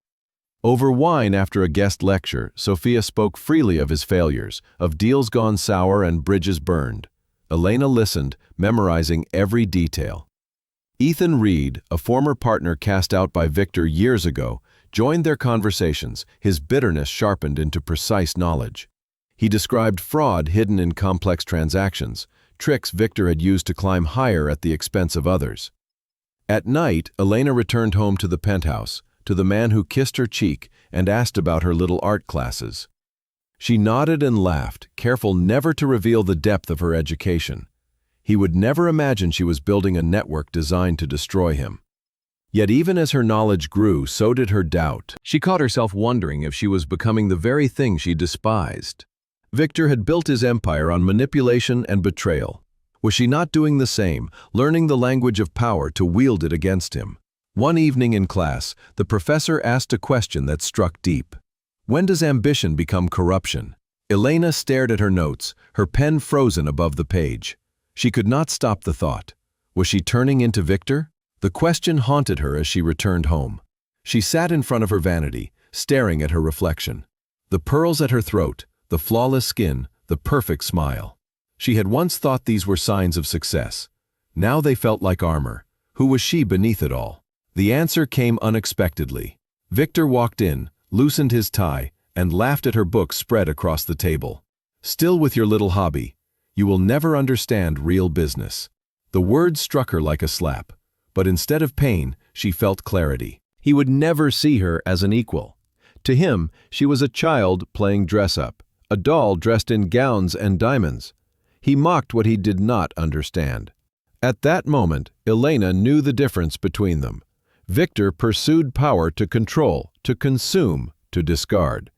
Over wine after a guest lecture, Sophia spoke freely of his failures, of deals gone sour and bridges burned. Elena listened, memorizing every detail. Ethan Reed, a former partner cast out by Victor years ago, joined their conversations, his bitterness sharpened into precise knowledge. He described fraud hidden in complex transactions, tricks Victor had used to climb higher at the expense of others. At night, Elena returned home to the penthouse, to the man who kissed her cheek and asked about her little art classes. She nodded and laughed, careful never to reveal the depth of her education. He would never imagine she was building a network designed to destroy him. Yet even as her knowledge grew, so did her doubt. She caught herself wondering if she was becoming the very thing she despised. Victor had built his empire on manipulation and betrayal. Was she not doing the same, learning the language of power to wield it against him? One evening in class, the professor asked a question that struck deep. When does ambition become corruption? Elena stared at her notes, her pen frozen above the page. She could not stop the thought. Was she turning into Victor? The question haunted her as she returned home. She sat in front of her vanity, staring at her reflection. The pearls at her throat, the flawless skin, the perfect smile. She had once thought these were signs of success. Now they felt like armor. Who was she beneath it all? The answer came unexpectedly. Victor walked in, loosened his tie, and laughed at her books spread across the table. Still with your little hobby. You will never understand real business. The words struck her like a slap, but instead of pain, she felt clarity. He would never see her as an equal. To him, she was a child playing dress-up, a doll dressed in gowns and diamonds. He mocked what he did not understand. At that moment, Elena knew the difference between them. Victor pursued power to control, to consume, to discard.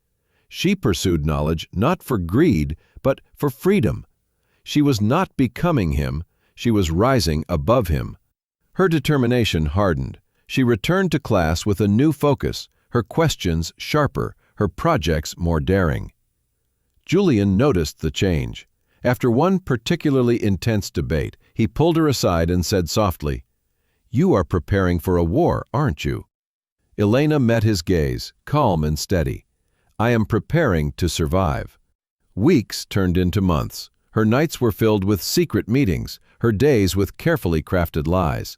She pursued knowledge not for greed, but for freedom. She was not becoming him, she was rising above him. Her determination hardened. She returned to class with a new focus, her questions sharper, her projects more daring. Julian noticed the change. After one particularly intense debate, he pulled her aside and said softly, "You are preparing for a war, aren't you?" Elena met his gaze, calm and steady. "I am preparing to survive." Weeks turned into months. Her nights were filled with secret meetings, her days with carefully crafted lies.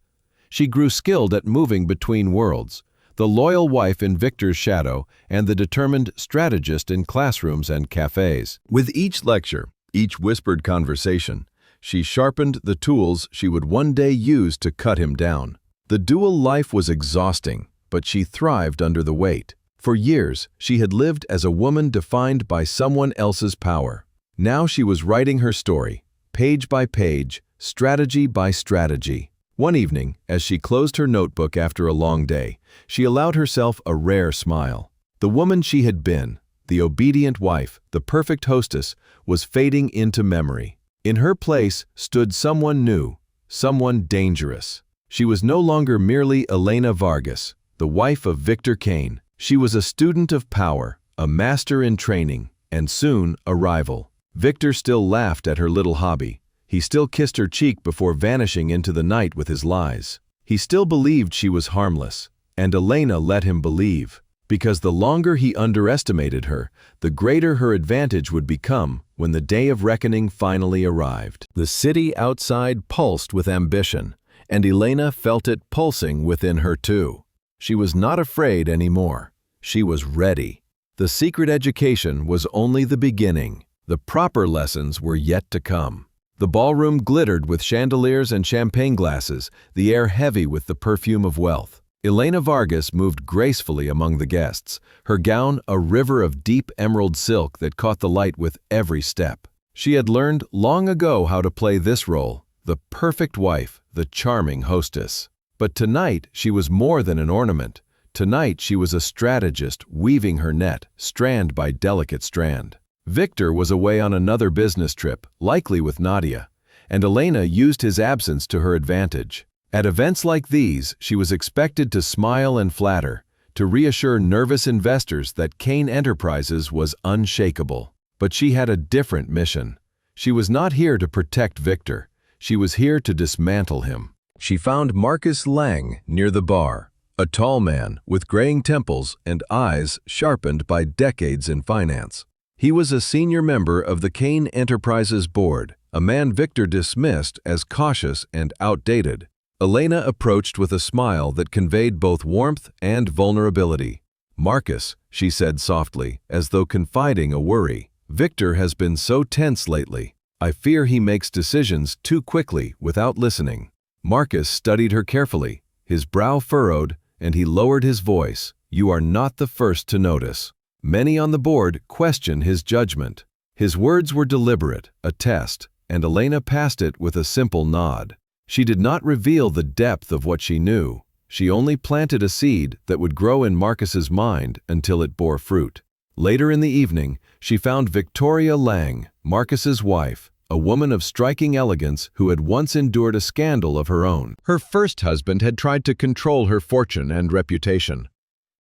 She grew skilled at moving between worlds, the loyal wife in Victor's shadow and the determined strategist in classrooms and cafes. With each lecture, each whispered conversation, she sharpened the tools she would one day use to cut him down. The dual life was exhausting, but she thrived under the weight. For years, she had lived as a woman defined by someone else's power. Now she was writing her story, page by page, strategy by strategy. One evening, as she closed her notebook after a long day, she allowed herself a rare smile. The woman she had been, the obedient wife, the perfect hostess, was fading into memory. In her place stood someone new, someone dangerous. She was no longer merely Elena Vargas, the wife of Victor Kane. She was a student of power, a master in training, and soon a rival. Victor still laughed at her little hobby. He still kissed her cheek before vanishing into the night with his lies. He still believed she was harmless, and Elena let him believe, because the longer he underestimated her, the greater her advantage would become when the day of reckoning finally arrived. The city outside pulsed with ambition, and Elena felt it pulsing within her too. She was not afraid anymore. She was ready. The secret education was only the beginning. The proper lessons were yet to come. The ballroom glittered with chandeliers and champagne glasses, the air heavy with the perfume of wealth. Elena Vargas moved gracefully among the guests, her gown a river of deep emerald silk that caught the light with every step. She had learned long ago how to play this role, the perfect wife, the charming hostess. But tonight she was more than an ornament. Tonight she was a strategist weaving her net, strand by delicate strand. Victor was away on another business trip, likely with Nadia, and Elena used his absence to her advantage. At events like these, she was expected to smile and flatter, to reassure nervous investors that Kane Enterprises was unshakable. But she had a different mission. She was not here to protect Victor. She was here to dismantle him. She found Marcus Lang near the bar, a tall man with graying temples and eyes sharpened by decades in finance. He was a senior member of the Kane Enterprises board, a man Victor dismissed as cautious and outdated. Elena approached with a smile that conveyed both warmth and vulnerability. "Marcus," she said softly, as though confiding a worry, "Victor has been so tense lately. I fear he makes decisions too quickly without listening." Marcus studied her carefully, his brow furrowed, and he lowered his voice. "You are not the first to notice. Many on the board question his judgment." His words were deliberate, a test, and Elena passed it with a simple nod. She did not reveal the depth of what she knew. She only planted a seed that would grow in Marcus's mind until it bore fruit. Later in the evening, she found Victoria Lang, Marcus's wife, a woman of striking elegance who had once endured a scandal of her own. Her first husband had tried to control her fortune and reputation,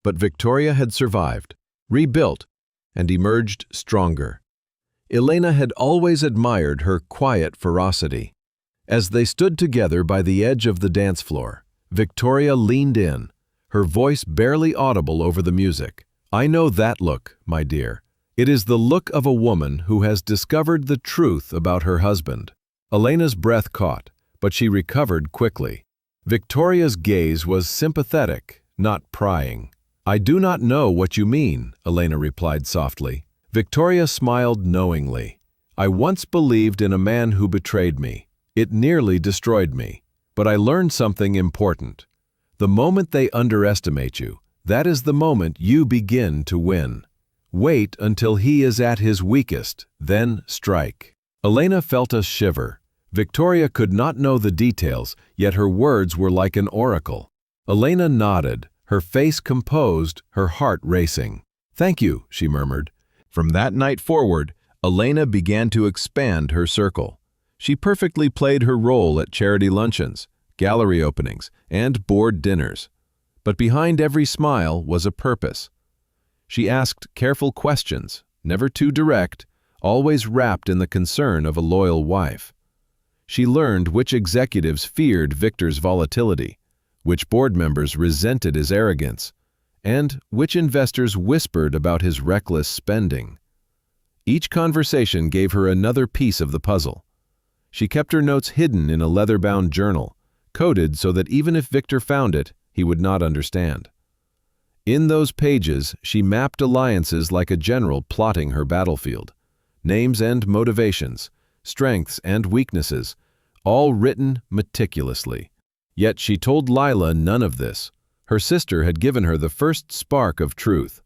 but Victoria had survived, rebuilt, and emerged stronger. Elena had always admired her quiet ferocity. As they stood together by the edge of the dance floor, Victoria leaned in, her voice barely audible over the music. "I know that look, my dear. It is the look of a woman who has discovered the truth about her husband." Elena's breath caught, but she recovered quickly. Victoria's gaze was sympathetic, not prying. "I do not know what you mean," Elena replied softly. Victoria smiled knowingly. "I once believed in a man who betrayed me. It nearly destroyed me, but I learned something important. The moment they underestimate you, that is the moment you begin to win. Wait until he is at his weakest, then strike. Elena felt a shiver. Victoria could not know the details, yet her words were like an oracle. Elena nodded, her face composed, her heart racing. "Thank you," she murmured. From that night forward, Elena began to expand her circle. She perfectly played her role at charity luncheons, gallery openings, and board dinners. But behind every smile was a purpose. She asked careful questions, never too direct, always wrapped in the concern of a loyal wife. She learned which executives feared Victor's volatility, which board members resented his arrogance, and which investors whispered about his reckless spending. Each conversation gave her another piece of the puzzle. She kept her notes hidden in a leather-bound journal, coded so that even if Victor found it, he would not understand. In those pages, she mapped alliances like a general plotting her battlefield. Names and motivations, strengths and weaknesses, all written meticulously. Yet she told Lila none of this. Her sister had given her the first spark of truth.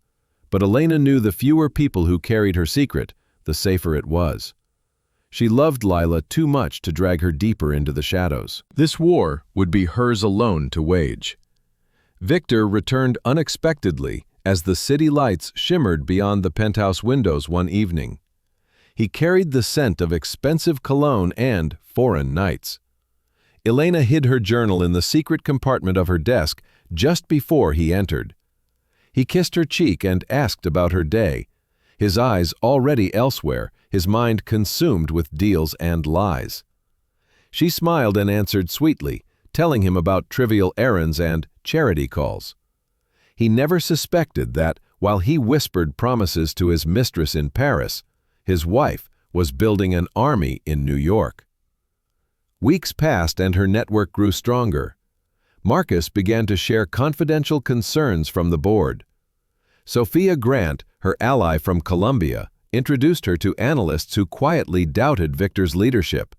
But Elena knew the fewer people who carried her secret, the safer it was. She loved Lila too much to drag her deeper into the shadows. This war would be hers alone to wage. Victor returned unexpectedly as the city lights shimmered beyond the penthouse windows one evening. He carried the scent of expensive cologne and foreign nights. Elena hid her journal in the secret compartment of her desk just before he entered. He kissed her cheek and asked about her day, his eyes already elsewhere, his mind consumed with deals and lies. She smiled and answered sweetly, telling him about trivial errands and charity calls. He never suspected that, while he whispered promises to his mistress in Paris, his wife was building an army in New York. Weeks passed and her network grew stronger. Marcus began to share confidential concerns from the board. Sophia Grant, her ally from Colombia, introduced her to analysts who quietly doubted Victor's leadership.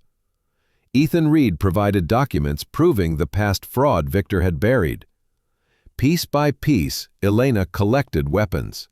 Ethan Reed provided documents proving the past fraud Victor had buried. Piece by piece, Elena collected weapons.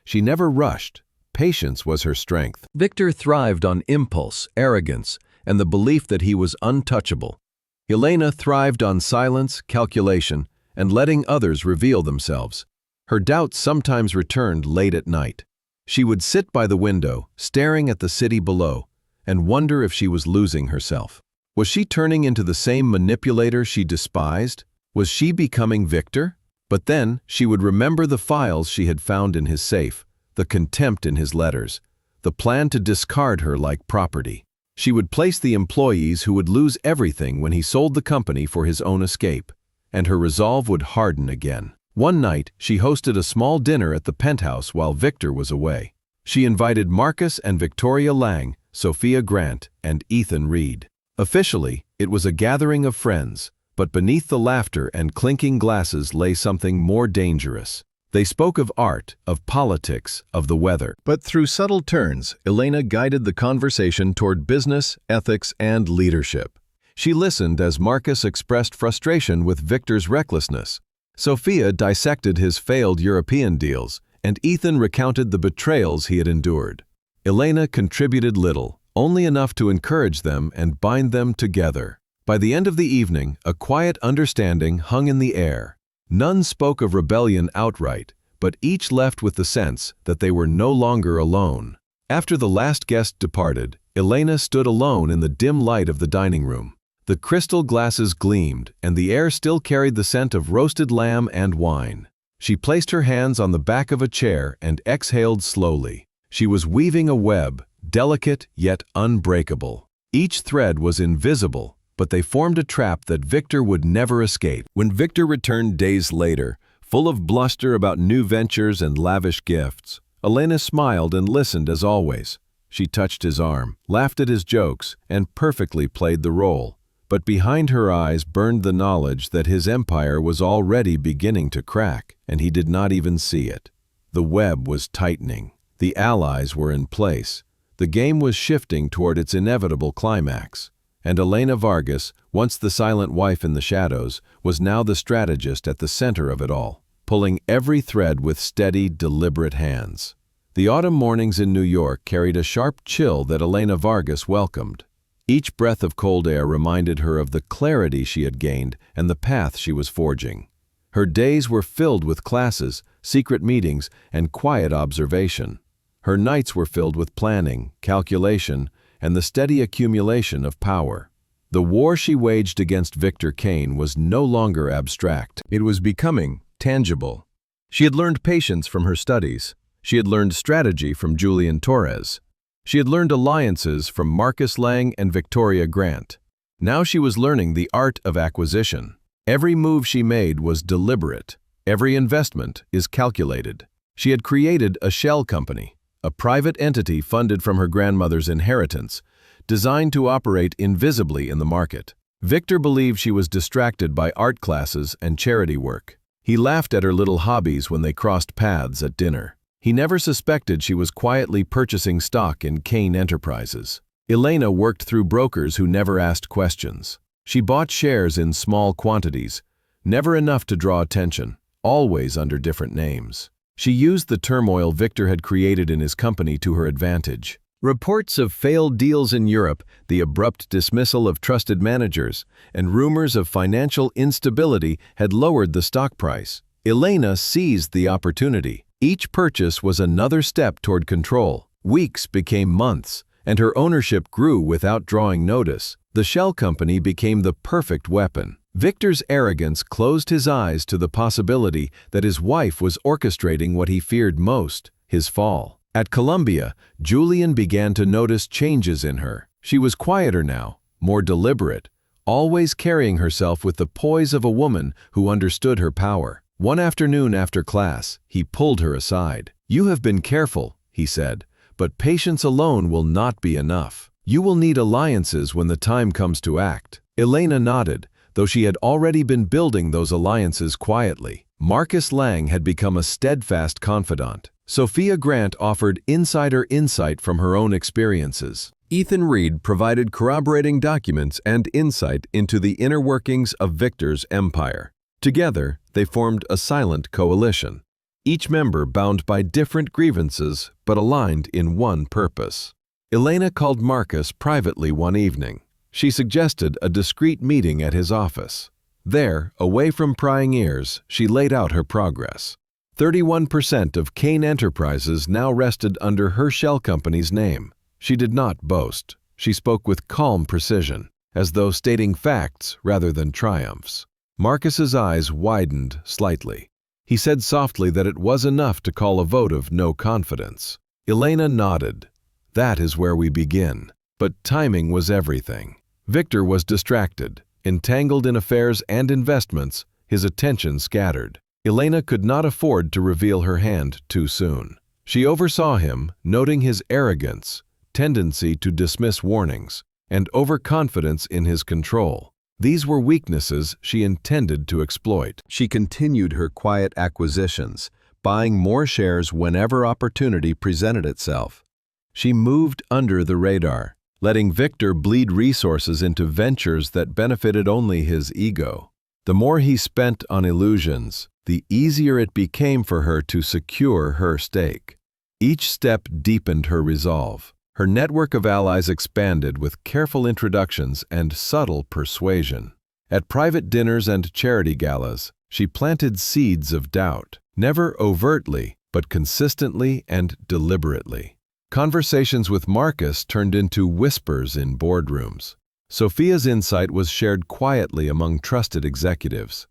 She never rushed. Patience was her strength. Victor thrived on impulse, arrogance, and the belief that he was untouchable. Elena thrived on silence, calculation, and letting others reveal themselves. Her doubts sometimes returned late at night. She would sit by the window, staring at the city below, and wonder if she was losing herself. Was she turning into the same manipulator she despised? Was she becoming Victor? But then she would remember the files she had found in his safe, the contempt in his letters, the plan to discard her like property. She would place the employees who would lose everything when he sold the company for his own escape, and her resolve would harden again. One night, she hosted a small dinner at the penthouse while Victor was away. She invited Marcus and Victoria Lang, Sophia Grant, and Ethan Reed. Officially, it was a gathering of friends, but beneath the laughter and clinking glasses lay something more dangerous. They spoke of art, of politics, of the weather. But through subtle turns, Elena guided the conversation toward business, ethics, and leadership. She listened as Marcus expressed frustration with Victor's recklessness. Sophia dissected his failed European deals, and Ethan recounted the betrayals he had endured. Elena contributed little, only enough to encourage them and bind them together. By the end of the evening, a quiet understanding hung in the air. None spoke of rebellion outright, but each left with the sense that they were no longer alone. After the last guest departed, Elena stood alone in the dim light of the dining room. The crystal glasses gleamed, and the air still carried the scent of roasted lamb and wine. She placed her hands on the back of a chair and exhaled slowly. She was weaving a web, delicate yet unbreakable. Each thread was invisible, but they formed a trap that Victor would never escape. When Victor returned days later, full of bluster about new ventures and lavish gifts, Elena smiled and listened as always. She touched his arm, laughed at his jokes, and perfectly played the role. But behind her eyes burned the knowledge that his empire was already beginning to crack, and he did not even see it. The web was tightening. The allies were in place. The game was shifting toward its inevitable climax. And Elena Vargas, once the silent wife in the shadows, was now the strategist at the center of it all, pulling every thread with steady, deliberate hands. The autumn mornings in New York carried a sharp chill that Elena Vargas welcomed. Each breath of cold air reminded her of the clarity she had gained and the path she was forging. Her days were filled with classes, secret meetings, and quiet observation. Her nights were filled with planning, calculation, and the steady accumulation of power. The war she waged against Victor Kane was no longer abstract. It was becoming tangible. She had learned patience from her studies. She had learned strategy from Julian Torres. She had learned alliances from Marcus Lang and Victoria Grant. Now she was learning the art of acquisition. Every move she made was deliberate. Every investment is calculated. She had created a shell company, a private entity funded from her grandmother's inheritance, designed to operate invisibly in the market. Victor believed she was distracted by art classes and charity work. He laughed at her little hobbies when they crossed paths at dinner. He never suspected she was quietly purchasing stock in Kane Enterprises. Elena worked through brokers who never asked questions. She bought shares in small quantities, never enough to draw attention, always under different names. She used the turmoil Victor had created in his company to her advantage. Reports of failed deals in Europe, the abrupt dismissal of trusted managers, and rumors of financial instability had lowered the stock price. Elena seized the opportunity. Each purchase was another step toward control. Weeks became months, and her ownership grew without drawing notice. The shell company became the perfect weapon. Victor's arrogance closed his eyes to the possibility that his wife was orchestrating what he feared most, his fall. At Columbia, Julian began to notice changes in her. She was quieter now, more deliberate, always carrying herself with the poise of a woman who understood her power. One afternoon after class, he pulled her aside. "You have been careful," he said, "but patience alone will not be enough. You will need alliances when the time comes to act." Elena nodded, though she had already been building those alliances quietly. Marcus Lang had become a steadfast confidant. Sophia Grant offered insider insight from her own experiences. Ethan Reed provided corroborating documents and insight into the inner workings of Victor's empire. Together, they formed a silent coalition, each member bound by different grievances but aligned in one purpose. Elena called Marcus privately one evening. She suggested a discreet meeting at his office. There, away from prying ears, she laid out her progress. 31% of Kane Enterprises now rested under her shell company's name. She did not boast. She spoke with calm precision, as though stating facts rather than triumphs. Marcus's eyes widened slightly. He said softly that it was enough to call a vote of no confidence. Elena nodded. "That is where we begin." But timing was everything. Victor was distracted, entangled in affairs and investments, his attention scattered. Elena could not afford to reveal her hand too soon. She oversaw him, noting his arrogance, tendency to dismiss warnings, and overconfidence in his control. These were weaknesses she intended to exploit. She continued her quiet acquisitions, buying more shares whenever opportunity presented itself. She moved under the radar, letting Victor bleed resources into ventures that benefited only his ego. The more he spent on illusions, the easier it became for her to secure her stake. Each step deepened her resolve. Her network of allies expanded with careful introductions and subtle persuasion. At private dinners and charity galas, she planted seeds of doubt, never overtly, but consistently and deliberately. Conversations with Marcus turned into whispers in boardrooms. Sophia's insight was shared quietly among trusted executives.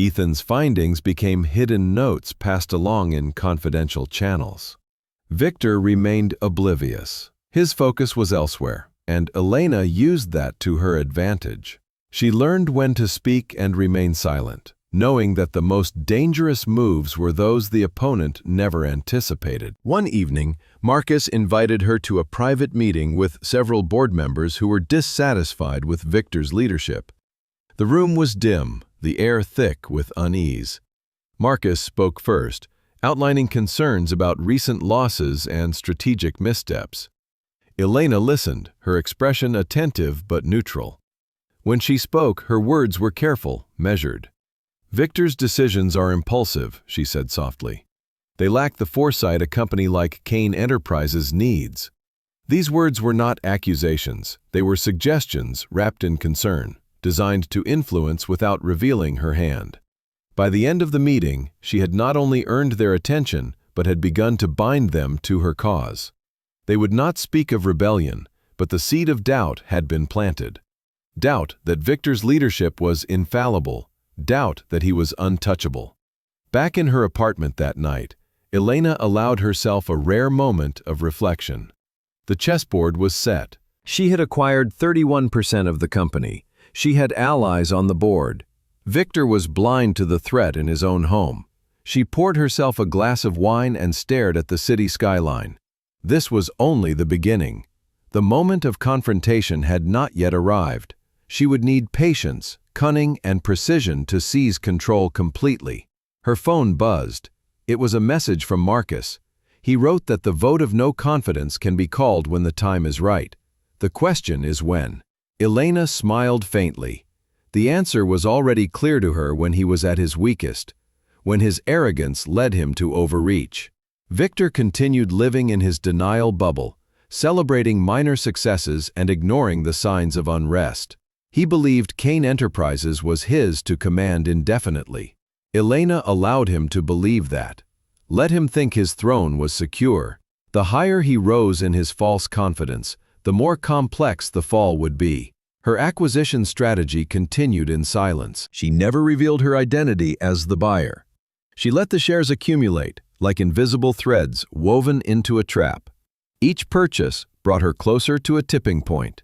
Ethan's findings became hidden notes passed along in confidential channels. Victor remained oblivious. His focus was elsewhere, and Elena used that to her advantage. She learned when to speak and remain silent, knowing that the most dangerous moves were those the opponent never anticipated. One evening, Marcus invited her to a private meeting with several board members who were dissatisfied with Victor's leadership. The room was dim, the air thick with unease. Marcus spoke first, outlining concerns about recent losses and strategic missteps. Elena listened, her expression attentive but neutral. When she spoke, her words were careful, measured. "Victor's decisions are impulsive," she said softly. "They lack the foresight a company like Kane Enterprises needs." These words were not accusations. They were suggestions wrapped in concern, designed to influence without revealing her hand. By the end of the meeting, she had not only earned their attention, but had begun to bind them to her cause. They would not speak of rebellion, but the seed of doubt had been planted. Doubt that Victor's leadership was infallible, doubt that he was untouchable. Back in her apartment that night, Elena allowed herself a rare moment of reflection. The chessboard was set. She had acquired 31% of the company. She had allies on the board. Victor was blind to the threat in his own home. She poured herself a glass of wine and stared at the city skyline. This was only the beginning. The moment of confrontation had not yet arrived. She would need patience, cunning, and precision to seize control completely. Her phone buzzed. It was a message from Marcus. He wrote that the vote of no confidence can be called when the time is right. The question is when. Elena smiled faintly. The answer was already clear to her when he was at his weakest, when his arrogance led him to overreach. Victor continued living in his denial bubble, celebrating minor successes and ignoring the signs of unrest. He believed Kane Enterprises was his to command indefinitely. Elena allowed him to believe that. Let him think his throne was secure. The higher he rose in his false confidence, the more complex the fall would be. Her acquisition strategy continued in silence. She never revealed her identity as the buyer. She let the shares accumulate, like invisible threads woven into a trap. Each purchase brought her closer to a tipping point.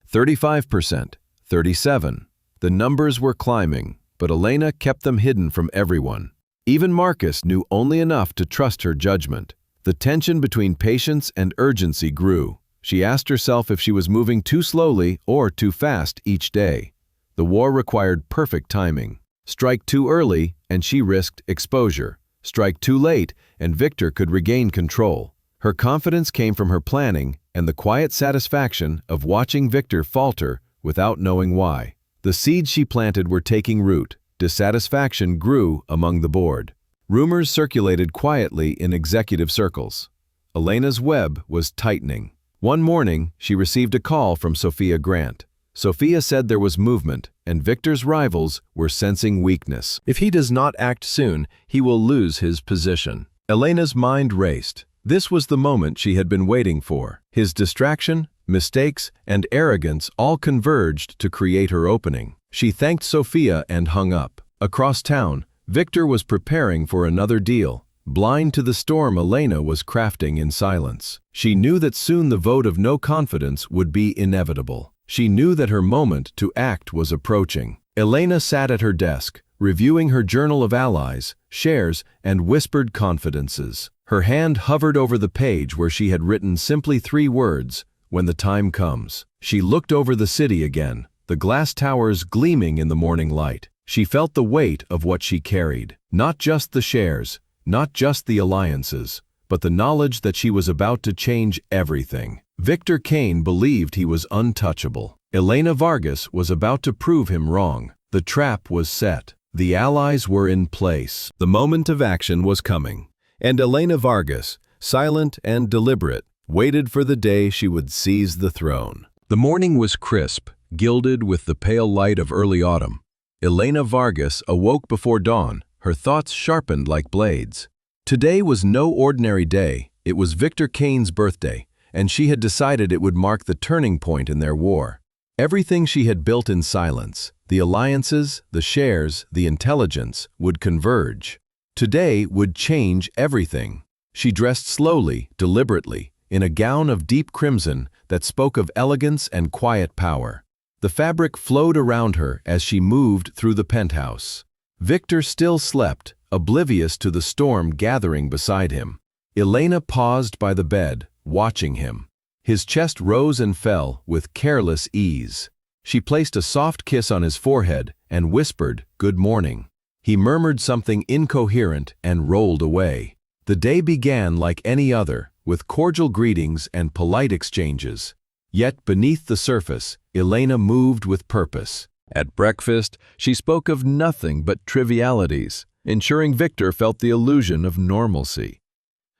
35%, 37%. The numbers were climbing, but Elena kept them hidden from everyone. Even Marcus knew only enough to trust her judgment. The tension between patience and urgency grew. She asked herself if she was moving too slowly or too fast each day. The war required perfect timing. Strike too early, and she risked exposure. Strike too late, and Victor could regain control. Her confidence came from her planning and the quiet satisfaction of watching Victor falter without knowing why. The seeds she planted were taking root. Dissatisfaction grew among the board. Rumors circulated quietly in executive circles. Elena's web was tightening. One morning, she received a call from Sophia Grant. Sophia said there was movement, and Victor's rivals were sensing weakness. If he does not act soon, he will lose his position. Elena's mind raced. This was the moment she had been waiting for. His distraction, mistakes, and arrogance all converged to create her opening. She thanked Sophia and hung up. Across town, Victor was preparing for another deal. Blind to the storm Elena was crafting in silence. She knew that soon the vote of no confidence would be inevitable. She knew that her moment to act was approaching. Elena sat at her desk, reviewing her journal of allies, shares, and whispered confidences. Her hand hovered over the page where she had written simply 3 words, "When the time comes." She looked over the city again, the glass towers gleaming in the morning light. She felt the weight of what she carried. Not just the shares, not just the alliances, but the knowledge that she was about to change everything. Victor Kane believed he was untouchable. Elena Vargas was about to prove him wrong. The trap was set. The allies were in place. The moment of action was coming. And Elena Vargas, silent and deliberate, waited for the day she would seize the throne. The morning was crisp, gilded with the pale light of early autumn. Elena Vargas awoke before dawn, her thoughts sharpened like blades. Today was no ordinary day. It was Victor Kane's birthday, and she had decided it would mark the turning point in their war. Everything she had built in silence, the alliances, the shares, the intelligence, would converge. Today would change everything. She dressed slowly, deliberately, in a gown of deep crimson that spoke of elegance and quiet power. The fabric flowed around her as she moved through the penthouse. Victor still slept, oblivious to the storm gathering beside him. Elena paused by the bed, watching him. His chest rose and fell with careless ease. She placed a soft kiss on his forehead and whispered, "Good morning." He murmured something incoherent and rolled away. The day began like any other, with cordial greetings and polite exchanges. Yet beneath the surface, Elena moved with purpose. At breakfast, she spoke of nothing but trivialities, ensuring Victor felt the illusion of normalcy.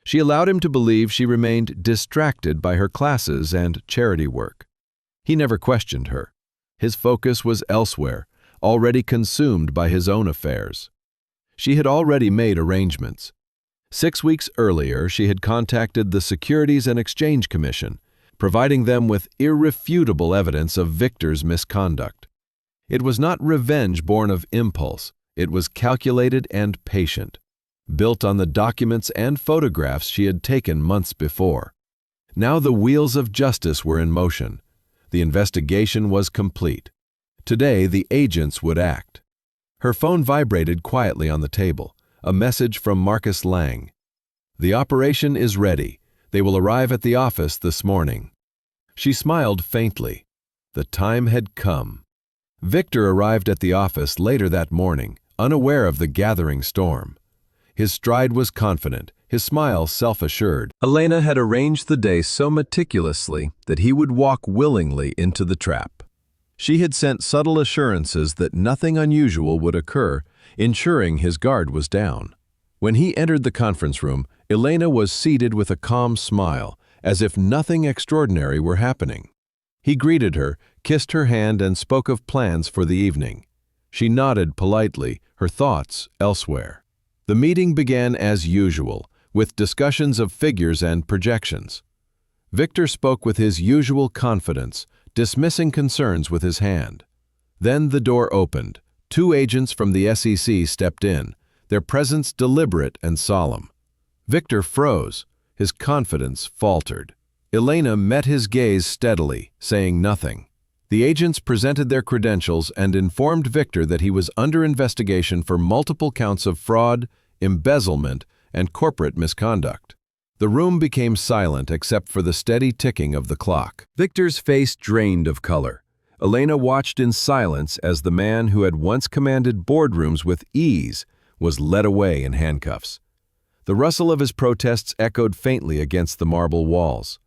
She allowed him to believe she remained distracted by her classes and charity work. He never questioned her. His focus was elsewhere, already consumed by his own affairs. She had already made arrangements. 6 weeks earlier, she had contacted the Securities and Exchange Commission, providing them with irrefutable evidence of Victor's misconduct. It was not revenge born of impulse. It was calculated and patient, built on the documents and photographs she had taken months before. Now the wheels of justice were in motion. The investigation was complete. Today, the agents would act. Her phone vibrated quietly on the table, a message from Marcus Lang. "The operation is ready. They will arrive at the office this morning." She smiled faintly. The time had come. Victor arrived at the office later that morning, unaware of the gathering storm. His stride was confident, his smile self-assured. Elena had arranged the day so meticulously that he would walk willingly into the trap. She had sent subtle assurances that nothing unusual would occur, ensuring his guard was down. When he entered the conference room, Elena was seated with a calm smile, as if nothing extraordinary were happening. He greeted her, kissed her hand, and spoke of plans for the evening. She nodded politely, her thoughts elsewhere. The meeting began as usual, with discussions of figures and projections. Victor spoke with his usual confidence, dismissing concerns with his hand. Then the door opened. 2 agents from the SEC stepped in, their presence deliberate and solemn. Victor froze. His confidence faltered. Elena met his gaze steadily, saying nothing. The agents presented their credentials and informed Victor that he was under investigation for multiple counts of fraud, embezzlement, and corporate misconduct. The room became silent except for the steady ticking of the clock. Victor's face drained of color. Elena watched in silence as the man who had once commanded boardrooms with ease was led away in handcuffs. The rustle of his protests echoed faintly against the marble walls.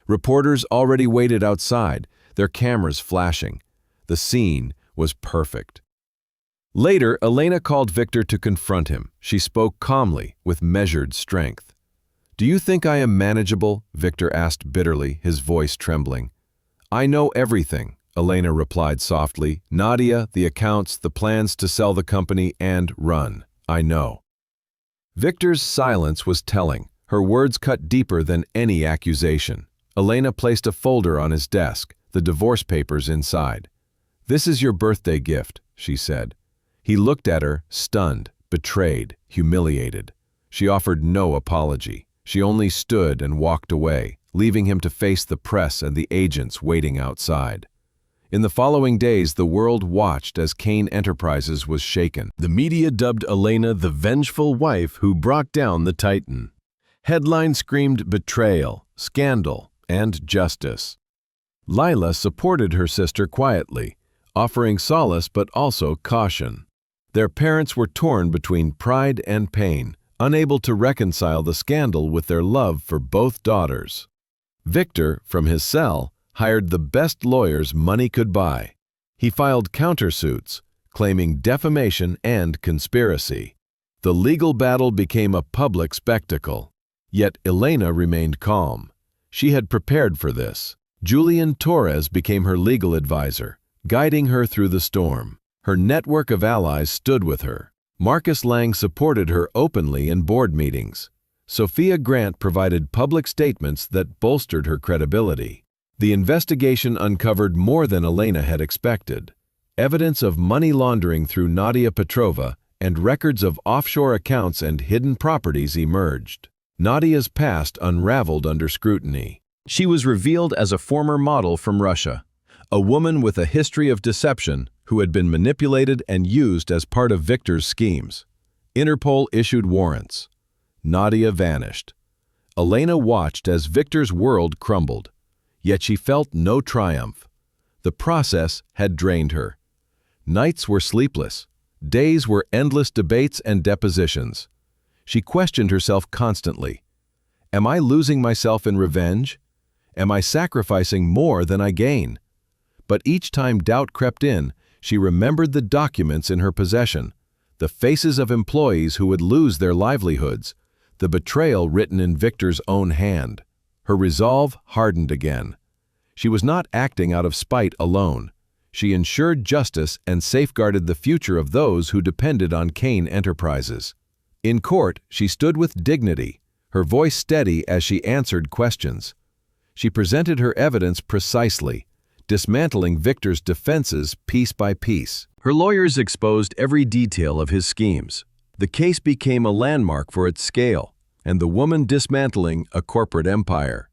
Reporters already waited outside, their cameras flashing. The scene was perfect. Later, Elena called Victor to confront him. She spoke calmly, with measured strength. "Do you think I am manageable?" Victor asked bitterly, his voice trembling. "I know everything," Elena replied softly. "Nadia, the accounts, the plans to sell the company and run. I know." Victor's silence was telling. Her words cut deeper than any accusation. Elena placed a folder on his desk, the divorce papers inside. "This is your birthday gift," she said. He looked at her, stunned, betrayed, humiliated. She offered no apology. She only stood and walked away, leaving him to face the press and the agents waiting outside. In the following days, the world watched as Kane Enterprises was shaken. The media dubbed Elena the vengeful wife who brought down the Titan. Headlines screamed betrayal, scandal, and justice. Lila supported her sister quietly, offering solace but also caution. Their parents were torn between pride and pain, unable to reconcile the scandal with their love for both daughters. Victor, from his cell, hired the best lawyers money could buy. He filed countersuits, claiming defamation and conspiracy. The legal battle became a public spectacle. Yet Elena remained calm. She had prepared for this. Julian Torres became her legal advisor, guiding her through the storm. Her network of allies stood with her. Marcus Lang supported her openly in board meetings. Sophia Grant provided public statements that bolstered her credibility. The investigation uncovered more than Elena had expected. Evidence of money laundering through Nadia Petrova and records of offshore accounts and hidden properties emerged. Nadia's past unraveled under scrutiny. She was revealed as a former model from Russia, a woman with a history of deception who had been manipulated and used as part of Victor's schemes. Interpol issued warrants. Nadia vanished. Elena watched as Victor's world crumbled, yet she felt no triumph. The process had drained her. Nights were sleepless. Days were endless debates and depositions. She questioned herself constantly. Am I losing myself in revenge? Am I sacrificing more than I gain? But each time doubt crept in, she remembered the documents in her possession, the faces of employees who would lose their livelihoods, the betrayal written in Victor's own hand. Her resolve hardened again. She was not acting out of spite alone. She ensured justice and safeguarded the future of those who depended on Kane Enterprises. In court, she stood with dignity, her voice steady as she answered questions. She presented her evidence precisely, dismantling Victor's defenses piece by piece. Her lawyers exposed every detail of his schemes. The case became a landmark for its scale, and the woman dismantling a corporate empire.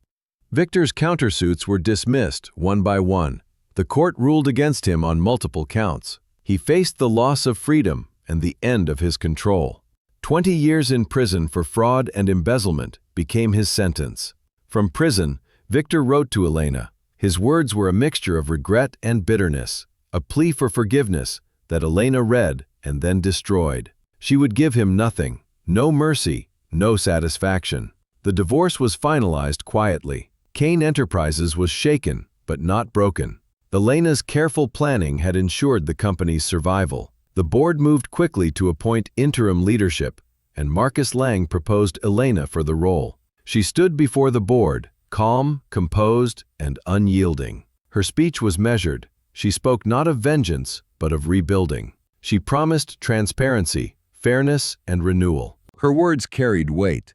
Victor's countersuits were dismissed one by one. The court ruled against him on multiple counts. He faced the loss of freedom and the end of his control. 20 years in prison for fraud and embezzlement became his sentence. From prison, Victor wrote to Elena. His words were a mixture of regret and bitterness, a plea for forgiveness that Elena read and then destroyed. She would give him nothing, no mercy, no satisfaction. The divorce was finalized quietly. Kane Enterprises was shaken, but not broken. Elena's careful planning had ensured the company's survival. The board moved quickly to appoint interim leadership, and Marcus Lang proposed Elena for the role. She stood before the board, calm, composed, and unyielding. Her speech was measured. She spoke not of vengeance, but of rebuilding. She promised transparency, fairness, and renewal. Her words carried weight.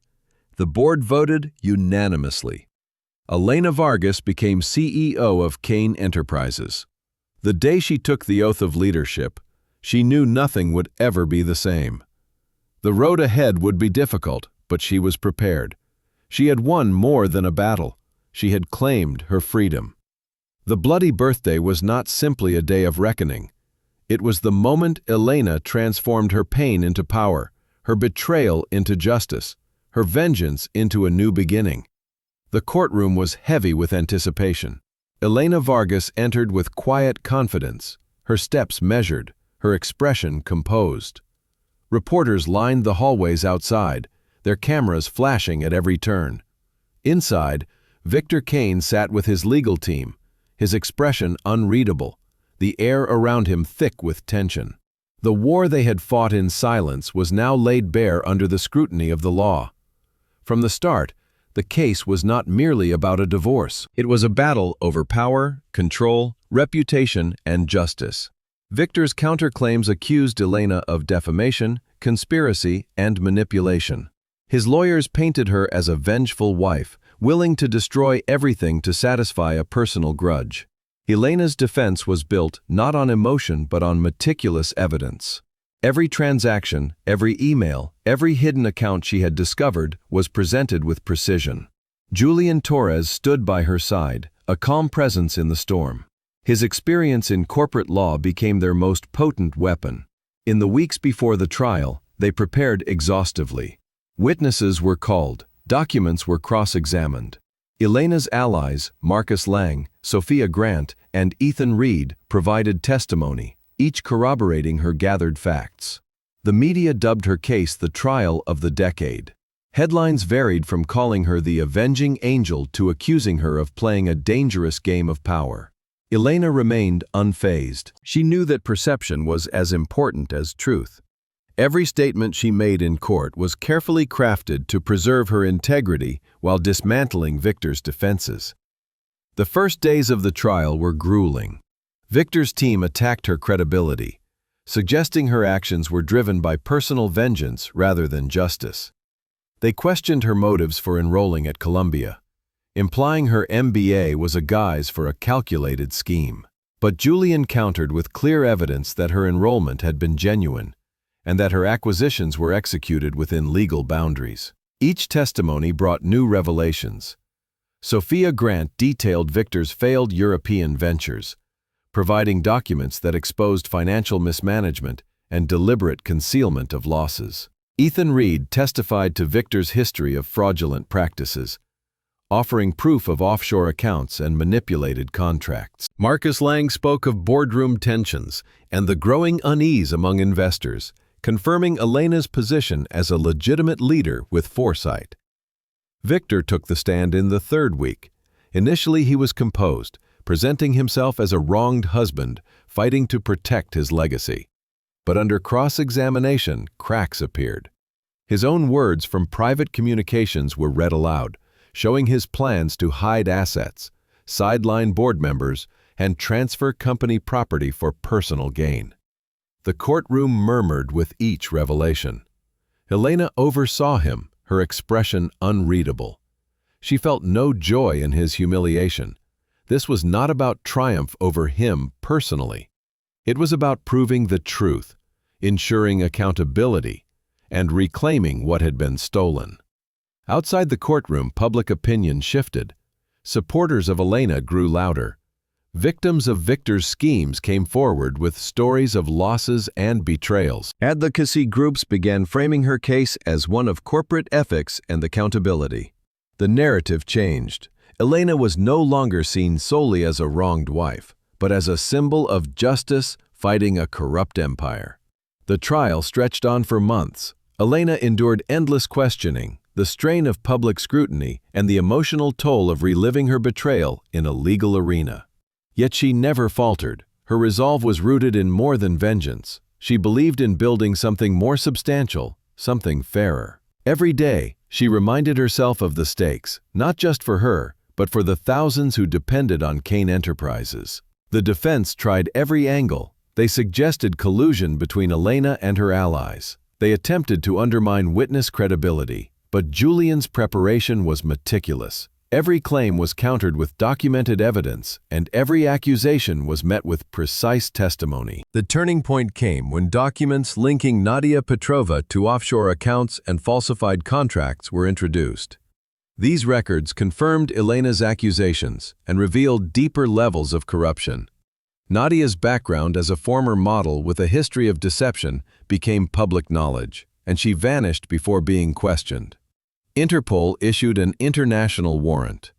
The board voted unanimously. Elena Vargas became CEO of Kane Enterprises. The day she took the oath of leadership, she knew nothing would ever be the same. The road ahead would be difficult, but she was prepared. She had won more than a battle. She had claimed her freedom. The bloody birthday was not simply a day of reckoning. It was the moment Elena transformed her pain into power, her betrayal into justice, her vengeance into a new beginning. The courtroom was heavy with anticipation. Elena Vargas entered with quiet confidence, her steps measured, her expression composed. Reporters lined the hallways outside, their cameras flashing at every turn. Inside, Victor Kane sat with his legal team, his expression unreadable, the air around him thick with tension. The war they had fought in silence was now laid bare under the scrutiny of the law. From the start, the case was not merely about a divorce. It was a battle over power, control, reputation, and justice. Victor's counterclaims accused Elena of defamation, conspiracy, and manipulation. His lawyers painted her as a vengeful wife, willing to destroy everything to satisfy a personal grudge. Elena's defense was built not on emotion but on meticulous evidence. Every transaction, every email, every hidden account she had discovered was presented with precision. Julian Torres stood by her side, a calm presence in the storm. His experience in corporate law became their most potent weapon. In the weeks before the trial, they prepared exhaustively. Witnesses were called, documents were cross-examined. Elena's allies, Marcus Lang, Sophia Grant, and Ethan Reed, provided testimony, each corroborating her gathered facts. The media dubbed her case the trial of the decade. Headlines varied from calling her the avenging angel to accusing her of playing a dangerous game of power. Elena remained unfazed. She knew that perception was as important as truth. Every statement she made in court was carefully crafted to preserve her integrity while dismantling Victor's defenses. The first days of the trial were grueling. Victor's team attacked her credibility, suggesting her actions were driven by personal vengeance rather than justice. They questioned her motives for enrolling at Columbia, implying her MBA was a guise for a calculated scheme. But Julian countered with clear evidence that her enrollment had been genuine, and that her acquisitions were executed within legal boundaries. Each testimony brought new revelations. Sophia Grant detailed Victor's failed European ventures, providing documents that exposed financial mismanagement and deliberate concealment of losses. Ethan Reed testified to Victor's history of fraudulent practices, offering proof of offshore accounts and manipulated contracts. Marcus Lang spoke of boardroom tensions and the growing unease among investors, confirming Elena's position as a legitimate leader with foresight. Victor took the stand in the third week. Initially, he was composed, presenting himself as a wronged husband, fighting to protect his legacy. But under cross-examination, cracks appeared. His own words from private communications were read aloud, showing his plans to hide assets, sideline board members, and transfer company property for personal gain. The courtroom murmured with each revelation. Elena oversaw him, her expression unreadable. She felt no joy in his humiliation. This was not about triumph over him personally. It was about proving the truth, ensuring accountability, and reclaiming what had been stolen. Outside the courtroom, public opinion shifted. Supporters of Elena grew louder. Victims of Victor's schemes came forward with stories of losses and betrayals. Advocacy groups began framing her case as one of corporate ethics and accountability. The narrative changed. Elena was no longer seen solely as a wronged wife, but as a symbol of justice fighting a corrupt empire. The trial stretched on for months. Elena endured endless questioning, the strain of public scrutiny, and the emotional toll of reliving her betrayal in a legal arena. Yet she never faltered. Her resolve was rooted in more than vengeance. She believed in building something more substantial, something fairer. Every day, she reminded herself of the stakes, not just for her, but for the thousands who depended on Kane Enterprises. The defense tried every angle. They suggested collusion between Elena and her allies. They attempted to undermine witness credibility, but Julian's preparation was meticulous. Every claim was countered with documented evidence, and every accusation was met with precise testimony. The turning point came when documents linking Nadia Petrova to offshore accounts and falsified contracts were introduced. These records confirmed Elena's accusations and revealed deeper levels of corruption. Nadia's background as a former model with a history of deception became public knowledge, and she vanished before being questioned. Interpol issued an international warrant.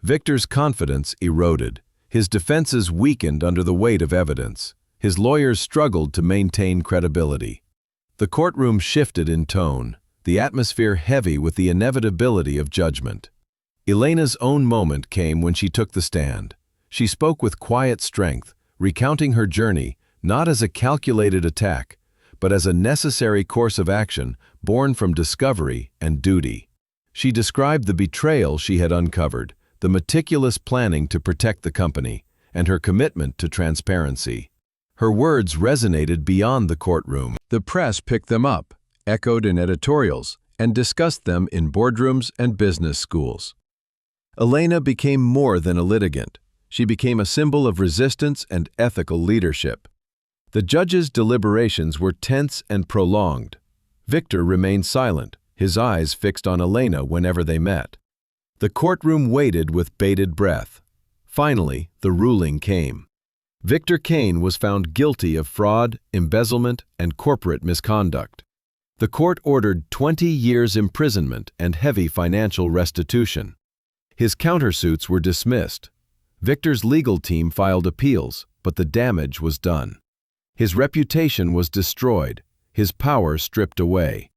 Victor's confidence eroded. His defenses weakened under the weight of evidence. His lawyers struggled to maintain credibility. The courtroom shifted in tone, the atmosphere heavy with the inevitability of judgment. Elena's own moment came when she took the stand. She spoke with quiet strength, recounting her journey not as a calculated attack, but as a necessary course of action born from discovery and duty. She described the betrayal she had uncovered, the meticulous planning to protect the company, and her commitment to transparency. Her words resonated beyond the courtroom. The press picked them up, echoed in editorials, and discussed them in boardrooms and business schools. Elena became more than a litigant. She became a symbol of resistance and ethical leadership. The judges' deliberations were tense and prolonged. Victor remained silent, his eyes fixed on Elena whenever they met. The courtroom waited with bated breath. Finally, the ruling came. Victor Kane was found guilty of fraud, embezzlement, and corporate misconduct. The court ordered 20 years imprisonment and heavy financial restitution. His countersuits were dismissed. Victor's legal team filed appeals, but the damage was done. His reputation was destroyed, his power stripped away.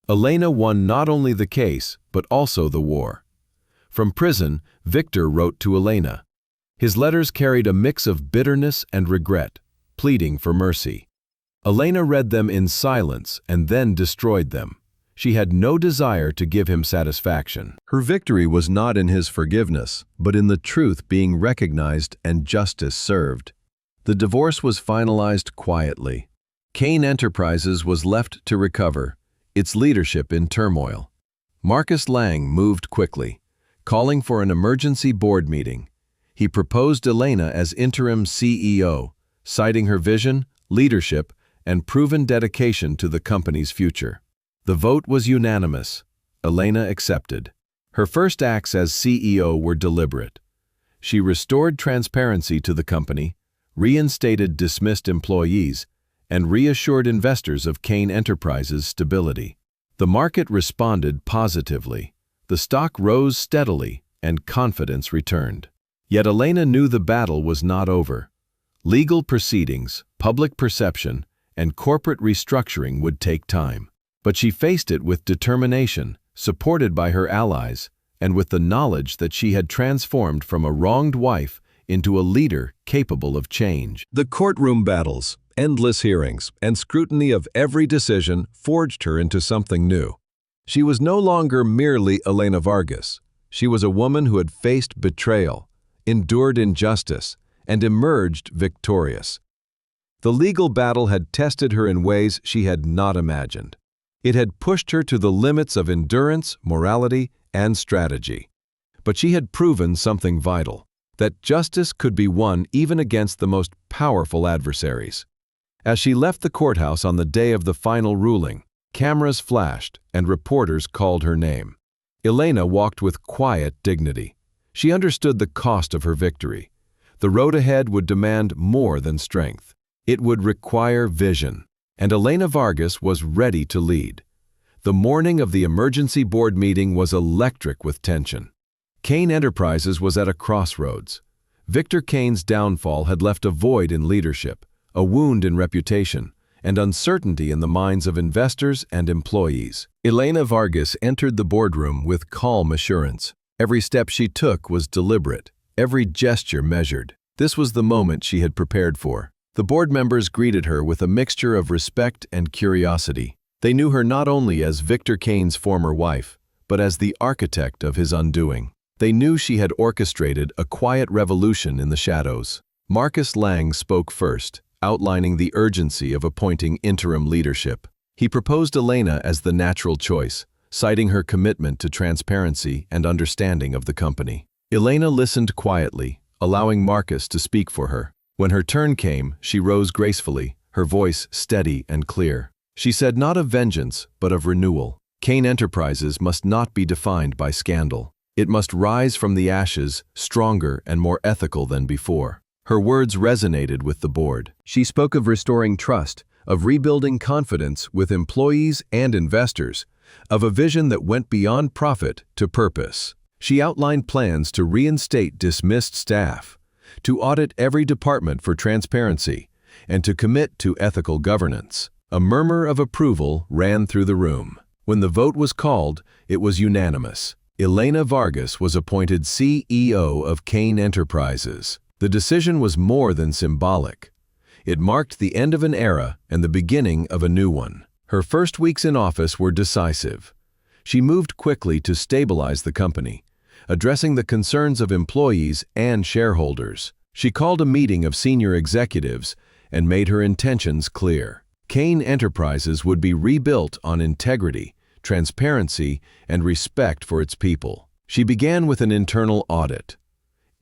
Elena won not only the case, but also the war. From prison, Victor wrote to Elena. His letters carried a mix of bitterness and regret, pleading for mercy. Elena read them in silence and then destroyed them. She had no desire to give him satisfaction. Her victory was not in his forgiveness, but in the truth being recognized and justice served. The divorce was finalized quietly. Kane Enterprises was left to recover, its leadership in turmoil. Marcus Lang moved quickly, calling for an emergency board meeting. He proposed Elena as interim CEO, citing her vision, leadership, and proven dedication to the company's future. The vote was unanimous. Elena accepted. Her first acts as CEO were deliberate. She restored transparency to the company, reinstated dismissed employees, and reassured investors of Kane Enterprises' stability. The market responded positively. The stock rose steadily, and confidence returned. Yet Elena knew the battle was not over. Legal proceedings, public perception, and corporate restructuring would take time. But she faced it with determination, supported by her allies, and with the knowledge that she had transformed from a wronged wife into a leader capable of change. The courtroom battles, endless hearings, and scrutiny of every decision forged her into something new. She was no longer merely Elena Vargas. She was a woman who had faced betrayal, endured injustice, and emerged victorious. The legal battle had tested her in ways she had not imagined. It had pushed her to the limits of endurance, morality, and strategy. But she had proven something vital, that justice could be won even against the most powerful adversaries. As she left the courthouse on the day of the final ruling, cameras flashed and reporters called her name. Elena walked with quiet dignity. She understood the cost of her victory. The road ahead would demand more than strength. It would require vision, and Elena Vargas was ready to lead. The morning of the emergency board meeting was electric with tension. Kane Enterprises was at a crossroads. Victor Kane's downfall had left a void in leadership, a wound in reputation, and uncertainty in the minds of investors and employees. Elena Vargas entered the boardroom with calm assurance. Every step she took was deliberate, every gesture measured. This was the moment she had prepared for. The board members greeted her with a mixture of respect and curiosity. They knew her not only as Victor Kane's former wife, but as the architect of his undoing. They knew she had orchestrated a quiet revolution in the shadows. Marcus Lang spoke first, outlining the urgency of appointing interim leadership. He proposed Elena as the natural choice, citing her commitment to transparency and understanding of the company. Elena listened quietly, allowing Marcus to speak for her. When her turn came, she rose gracefully, her voice steady and clear. She said not of vengeance, but of renewal. Kane Enterprises must not be defined by scandal. It must rise from the ashes, stronger and more ethical than before. Her words resonated with the board. She spoke of restoring trust, of rebuilding confidence with employees and investors, of a vision that went beyond profit to purpose. She outlined plans to reinstate dismissed staff, to audit every department for transparency, and to commit to ethical governance. A murmur of approval ran through the room. When the vote was called, it was unanimous. Elena Vargas was appointed CEO of Kane Enterprises. The decision was more than symbolic. It marked the end of an era and the beginning of a new one. Her first weeks in office were decisive. She moved quickly to stabilize the company, addressing the concerns of employees and shareholders. She called a meeting of senior executives and made her intentions clear. Kane Enterprises would be rebuilt on integrity, transparency, and respect for its people. She began with an internal audit.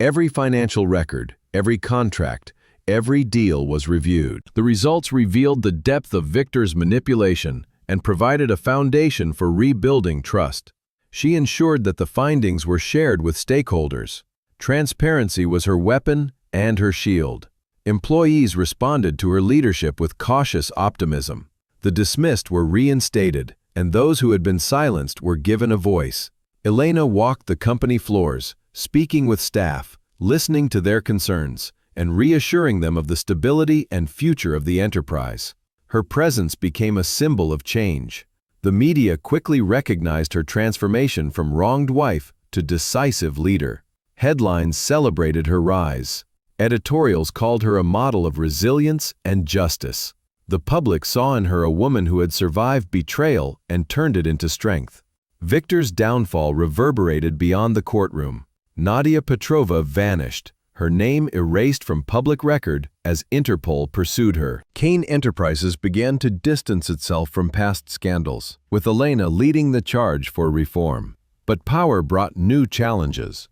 Every financial record, every contract, every deal was reviewed. The results revealed the depth of Victor's manipulation and provided a foundation for rebuilding trust. She ensured that the findings were shared with stakeholders. Transparency was her weapon and her shield. Employees responded to her leadership with cautious optimism. The dismissed were reinstated, and those who had been silenced were given a voice. Elena walked the company floors, speaking with staff, listening to their concerns, and reassuring them of the stability and future of the enterprise. Her presence became a symbol of change. The media quickly recognized her transformation from wronged wife to decisive leader. Headlines celebrated her rise. Editorials called her a model of resilience and justice. The public saw in her a woman who had survived betrayal and turned it into strength. Victor's downfall reverberated beyond the courtroom. Nadia Petrova vanished, her name erased from public record as Interpol pursued her. Kane Enterprises began to distance itself from past scandals, with Elena leading the charge for reform. But power brought new challenges.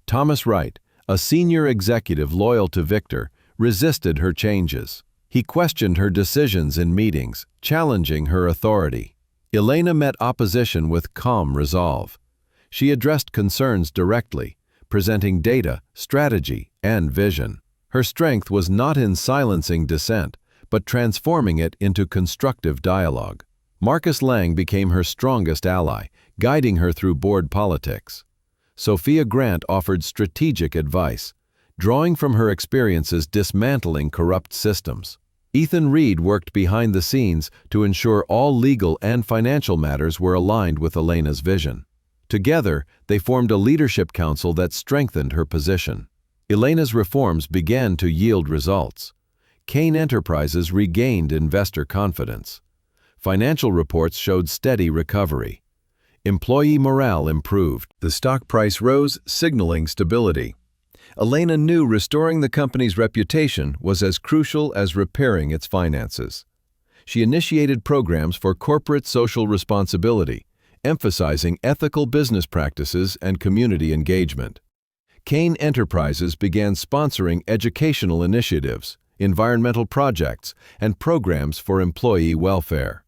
Thomas Wright, a senior executive loyal to Victor, resisted her changes. He questioned her decisions in meetings, challenging her authority. Elena met opposition with calm resolve. She addressed concerns directly, presenting data, strategy, and vision. Her strength was not in silencing dissent, but transforming it into constructive dialogue. Marcus Lang became her strongest ally, guiding her through board politics. Sophia Grant offered strategic advice, drawing from her experiences dismantling corrupt systems. Ethan Reed worked behind the scenes to ensure all legal and financial matters were aligned with Elena's vision. Together, they formed a leadership council that strengthened her position. Elena's reforms began to yield results. Kane Enterprises regained investor confidence. Financial reports showed steady recovery. Employee morale improved. The stock price rose, signaling stability. Elena knew restoring the company's reputation was as crucial as repairing its finances. She initiated programs for corporate social responsibility, emphasizing ethical business practices and community engagement. Kane Enterprises began sponsoring educational initiatives, environmental projects, and programs for employee welfare.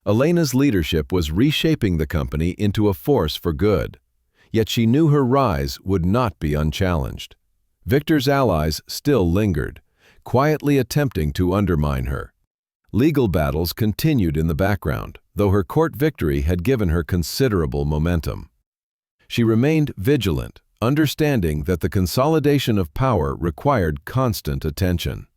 Elena's leadership was reshaping the company into a force for good. Yet she knew her rise would not be unchallenged. Victor's allies still lingered, quietly attempting to undermine her. Legal battles continued in the background, though her court victory had given her considerable momentum. She remained vigilant, understanding that the consolidation of power required constant attention.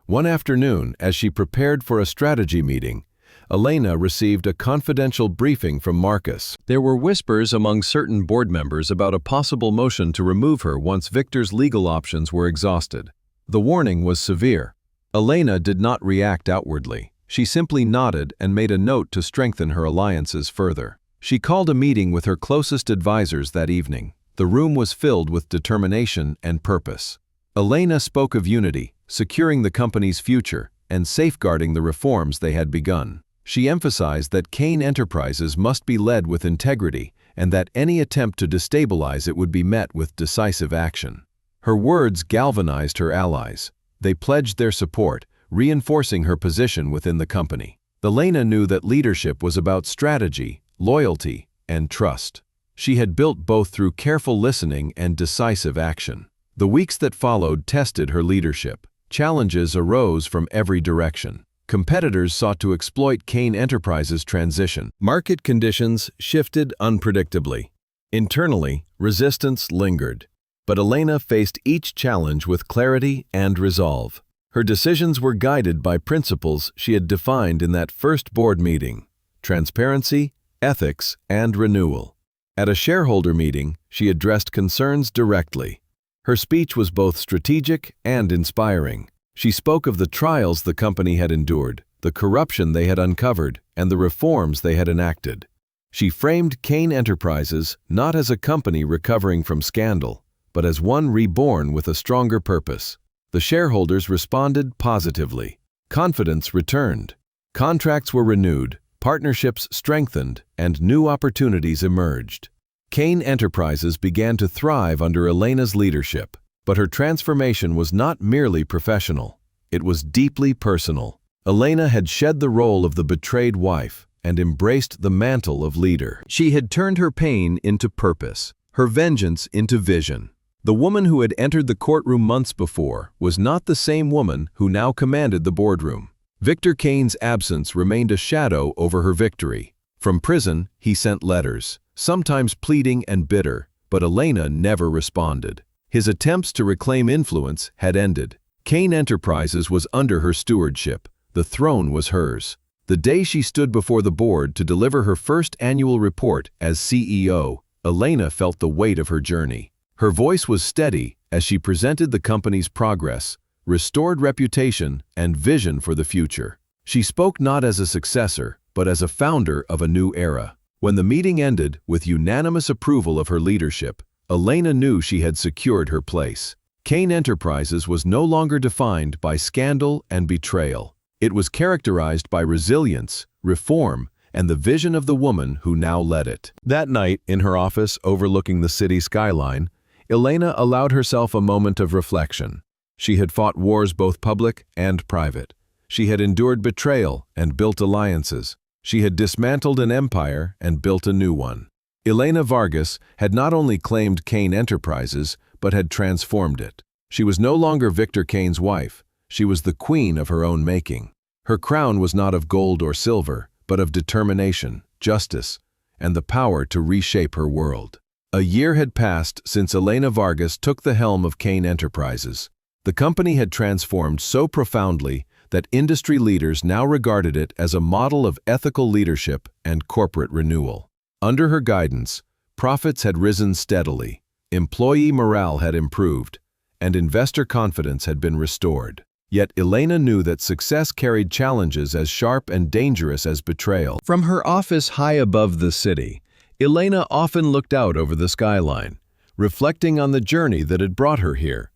One afternoon, as she prepared for a strategy meeting, Elena received a confidential briefing from Marcus. There were whispers among certain board members about a possible motion to remove her once Victor's legal options were exhausted. The warning was severe. Elena did not react outwardly. She simply nodded and made a note to strengthen her alliances further. She called a meeting with her closest advisors that evening. The room was filled with determination and purpose. Elena spoke of unity, securing the company's future, and safeguarding the reforms they had begun. She emphasized that Kane Enterprises must be led with integrity and that any attempt to destabilize it would be met with decisive action. Her words galvanized her allies. They pledged their support, reinforcing her position within the company. Elena knew that leadership was about strategy, loyalty, and trust. She had built both through careful listening and decisive action. The weeks that followed tested her leadership. Challenges arose from every direction. Competitors sought to exploit Kane Enterprises' transition. Market conditions shifted unpredictably. Internally, resistance lingered. But Elena faced each challenge with clarity and resolve. Her decisions were guided by principles she had defined in that first board meeting: transparency, ethics, and renewal. At a shareholder meeting, she addressed concerns directly. Her speech was both strategic and inspiring. She spoke of the trials the company had endured, the corruption they had uncovered, and the reforms they had enacted. She framed Kane Enterprises not as a company recovering from scandal, but as one reborn with a stronger purpose. The shareholders responded positively. Confidence returned. Contracts were renewed, partnerships strengthened, and new opportunities emerged. Kane Enterprises began to thrive under Elena's leadership. But her transformation was not merely professional. It was deeply personal. Elena had shed the role of the betrayed wife and embraced the mantle of leader. She had turned her pain into purpose, her vengeance into vision. The woman who had entered the courtroom months before was not the same woman who now commanded the boardroom. Victor Kane's absence remained a shadow over her victory. From prison, he sent letters, sometimes pleading and bitter, but Elena never responded. His attempts to reclaim influence had ended. Kane Enterprises was under her stewardship. The throne was hers. The day she stood before the board to deliver her first annual report as CEO, Elena felt the weight of her journey. Her voice was steady as she presented the company's progress, restored reputation, and vision for the future. She spoke not as a successor, but as a founder of a new era. When the meeting ended with unanimous approval of her leadership, Elena knew she had secured her place. Kane Enterprises was no longer defined by scandal and betrayal. It was characterized by resilience, reform, and the vision of the woman who now led it. That night, in her office overlooking the city skyline, Elena allowed herself a moment of reflection. She had fought wars both public and private. She had endured betrayal and built alliances. She had dismantled an empire and built a new one. Elena Vargas had not only claimed Kane Enterprises, but had transformed it. She was no longer Victor Kane's wife. She was the queen of her own making. Her crown was not of gold or silver, but of determination, justice, and the power to reshape her world. A year had passed since Elena Vargas took the helm of Kane Enterprises. The company had transformed so profoundly that industry leaders now regarded it as a model of ethical leadership and corporate renewal. Under her guidance, profits had risen steadily, employee morale had improved, and investor confidence had been restored. Yet Elena knew that success carried challenges as sharp and dangerous as betrayal. From her office high above the city, Elena often looked out over the skyline, reflecting on the journey that had brought her here.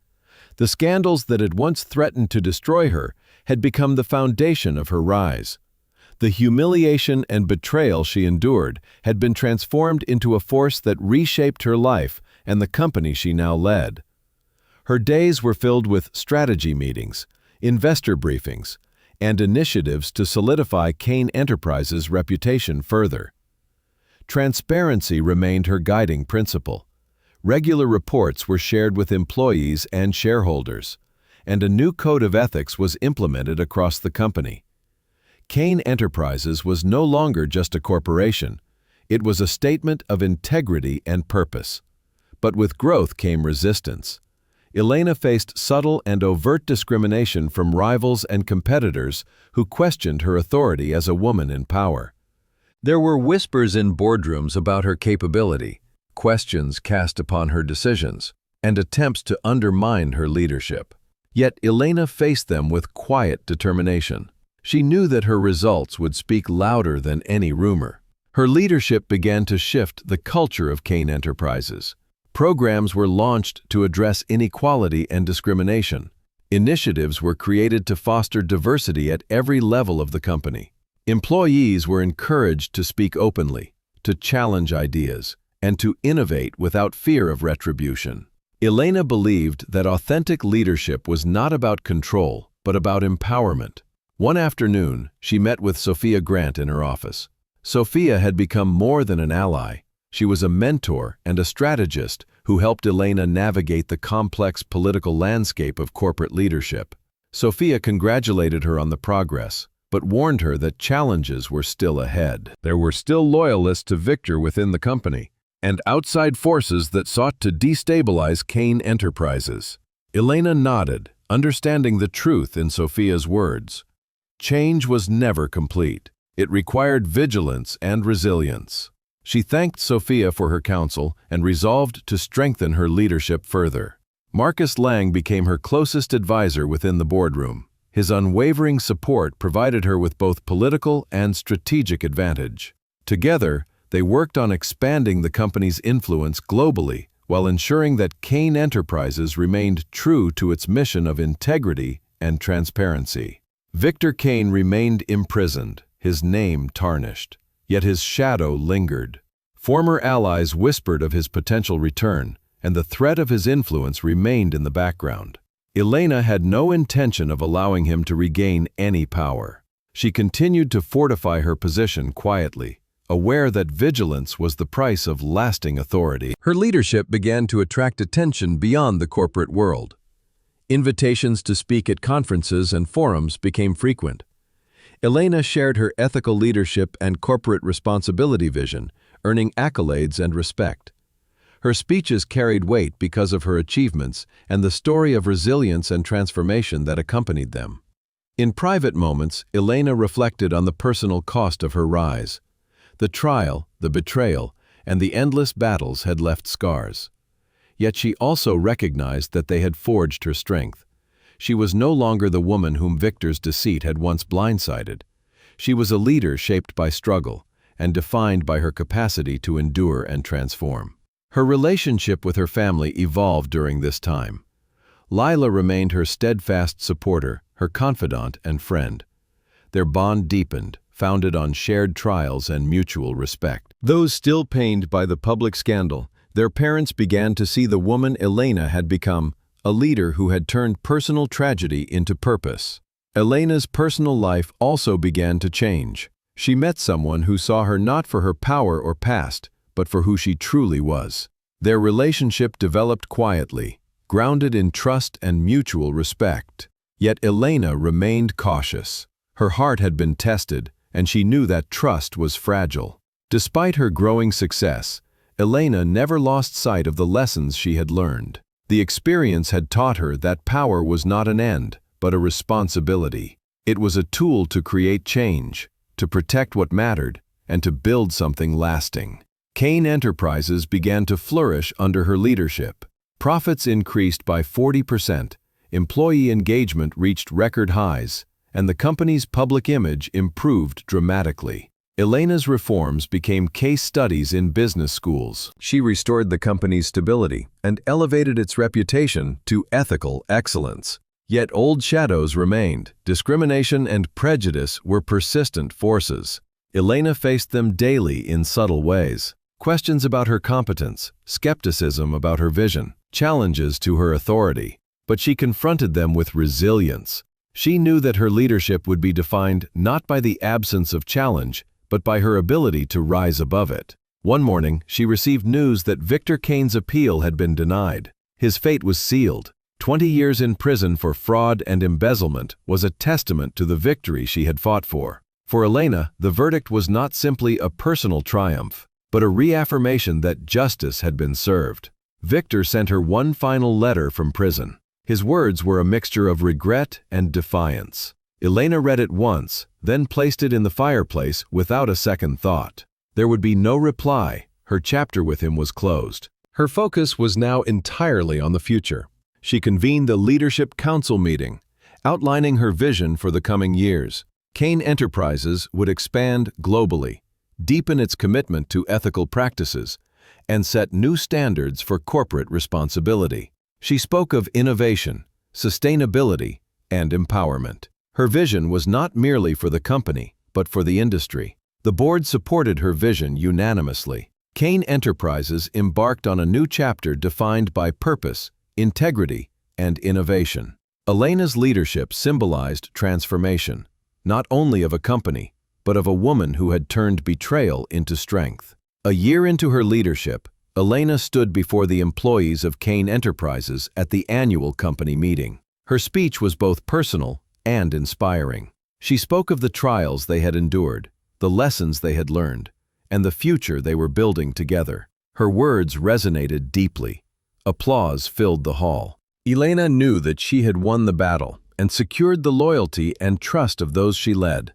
The scandals that had once threatened to destroy her had become the foundation of her rise. The humiliation and betrayal she endured had been transformed into a force that reshaped her life and the company she now led. Her days were filled with strategy meetings, investor briefings, and initiatives to solidify Kane Enterprises' reputation further. Transparency remained her guiding principle. Regular reports were shared with employees and shareholders, and a new code of ethics was implemented across the company. Kane Enterprises was no longer just a corporation. It was a statement of integrity and purpose. But with growth came resistance. Elena faced subtle and overt discrimination from rivals and competitors who questioned her authority as a woman in power. There were whispers in boardrooms about her capability, questions cast upon her decisions, and attempts to undermine her leadership. Yet Elena faced them with quiet determination. She knew that her results would speak louder than any rumor. Her leadership began to shift the culture of Kane Enterprises. Programs were launched to address inequality and discrimination. Initiatives were created to foster diversity at every level of the company. Employees were encouraged to speak openly, to challenge ideas, and to innovate without fear of retribution. Elena believed that authentic leadership was not about control, but about empowerment. One afternoon, she met with Sophia Grant in her office. Sophia had become more than an ally. She was a mentor and a strategist who helped Elena navigate the complex political landscape of corporate leadership. Sophia congratulated her on the progress, but warned her that challenges were still ahead. There were still loyalists to Victor within the company, and outside forces that sought to destabilize Kane Enterprises. Elena nodded, understanding the truth in Sophia's words. Change was never complete. It required vigilance and resilience. She thanked Sophia for her counsel and resolved to strengthen her leadership further. Marcus Lang became her closest advisor within the boardroom. His unwavering support provided her with both political and strategic advantage. Together, they worked on expanding the company's influence globally while ensuring that Kane Enterprises remained true to its mission of integrity and transparency. Victor Kane remained imprisoned, his name tarnished. Yet his shadow lingered. Former allies whispered of his potential return, and the threat of his influence remained in the background. Elena had no intention of allowing him to regain any power. She continued to fortify her position quietly, aware that vigilance was the price of lasting authority. Her leadership began to attract attention beyond the corporate world. Invitations to speak at conferences and forums became frequent. Elena shared her ethical leadership and corporate responsibility vision, earning accolades and respect. Her speeches carried weight because of her achievements and the story of resilience and transformation that accompanied them. In private moments, Elena reflected on the personal cost of her rise. The trial, the betrayal, and the endless battles had left scars. Yet she also recognized that they had forged her strength. She was no longer the woman whom Victor's deceit had once blindsided. She was a leader shaped by struggle and defined by her capacity to endure and transform. Her relationship with her family evolved during this time. Lila remained her steadfast supporter, her confidant and friend. Their bond deepened, founded on shared trials and mutual respect. Though still pained by the public scandal, their parents began to see the woman Elena had become, a leader who had turned personal tragedy into purpose. Elena's personal life also began to change. She met someone who saw her not for her power or past, but for who she truly was. Their relationship developed quietly, grounded in trust and mutual respect. Yet Elena remained cautious. Her heart had been tested, and she knew that trust was fragile. Despite her growing success, Elena never lost sight of the lessons she had learned. The experience had taught her that power was not an end, but a responsibility. It was a tool to create change, to protect what mattered, and to build something lasting. Kane Enterprises began to flourish under her leadership. Profits increased by 40%, employee engagement reached record highs, and the company's public image improved dramatically. Elena's reforms became case studies in business schools. She restored the company's stability and elevated its reputation to ethical excellence. Yet old shadows remained. Discrimination and prejudice were persistent forces. Elena faced them daily in subtle ways. Questions about her competence, skepticism about her vision, challenges to her authority. But she confronted them with resilience. She knew that her leadership would be defined not by the absence of challenge, but by her ability to rise above it. One morning, she received news that Victor Kane's appeal had been denied. His fate was sealed. 20 years in prison for fraud and embezzlement was a testament to the victory she had fought for. For Elena, the verdict was not simply a personal triumph, but a reaffirmation that justice had been served. Victor sent her one final letter from prison. His words were a mixture of regret and defiance. Elena read it once, then placed it in the fireplace without a second thought. There would be no reply. Her chapter with him was closed. Her focus was now entirely on the future. She convened the Leadership Council meeting, outlining her vision for the coming years. Kane Enterprises would expand globally, deepen its commitment to ethical practices, and set new standards for corporate responsibility. She spoke of innovation, sustainability, and empowerment. Her vision was not merely for the company, but for the industry. The board supported her vision unanimously. Kane Enterprises embarked on a new chapter defined by purpose, integrity, and innovation. Elena's leadership symbolized transformation, not only of a company, but of a woman who had turned betrayal into strength. A year into her leadership, Elena stood before the employees of Kane Enterprises at the annual company meeting. Her speech was both personal and inspiring. She spoke of the trials they had endured, the lessons they had learned, and the future they were building together. Her words resonated deeply. Applause filled the hall. Elena knew that she had won the battle and secured the loyalty and trust of those she led.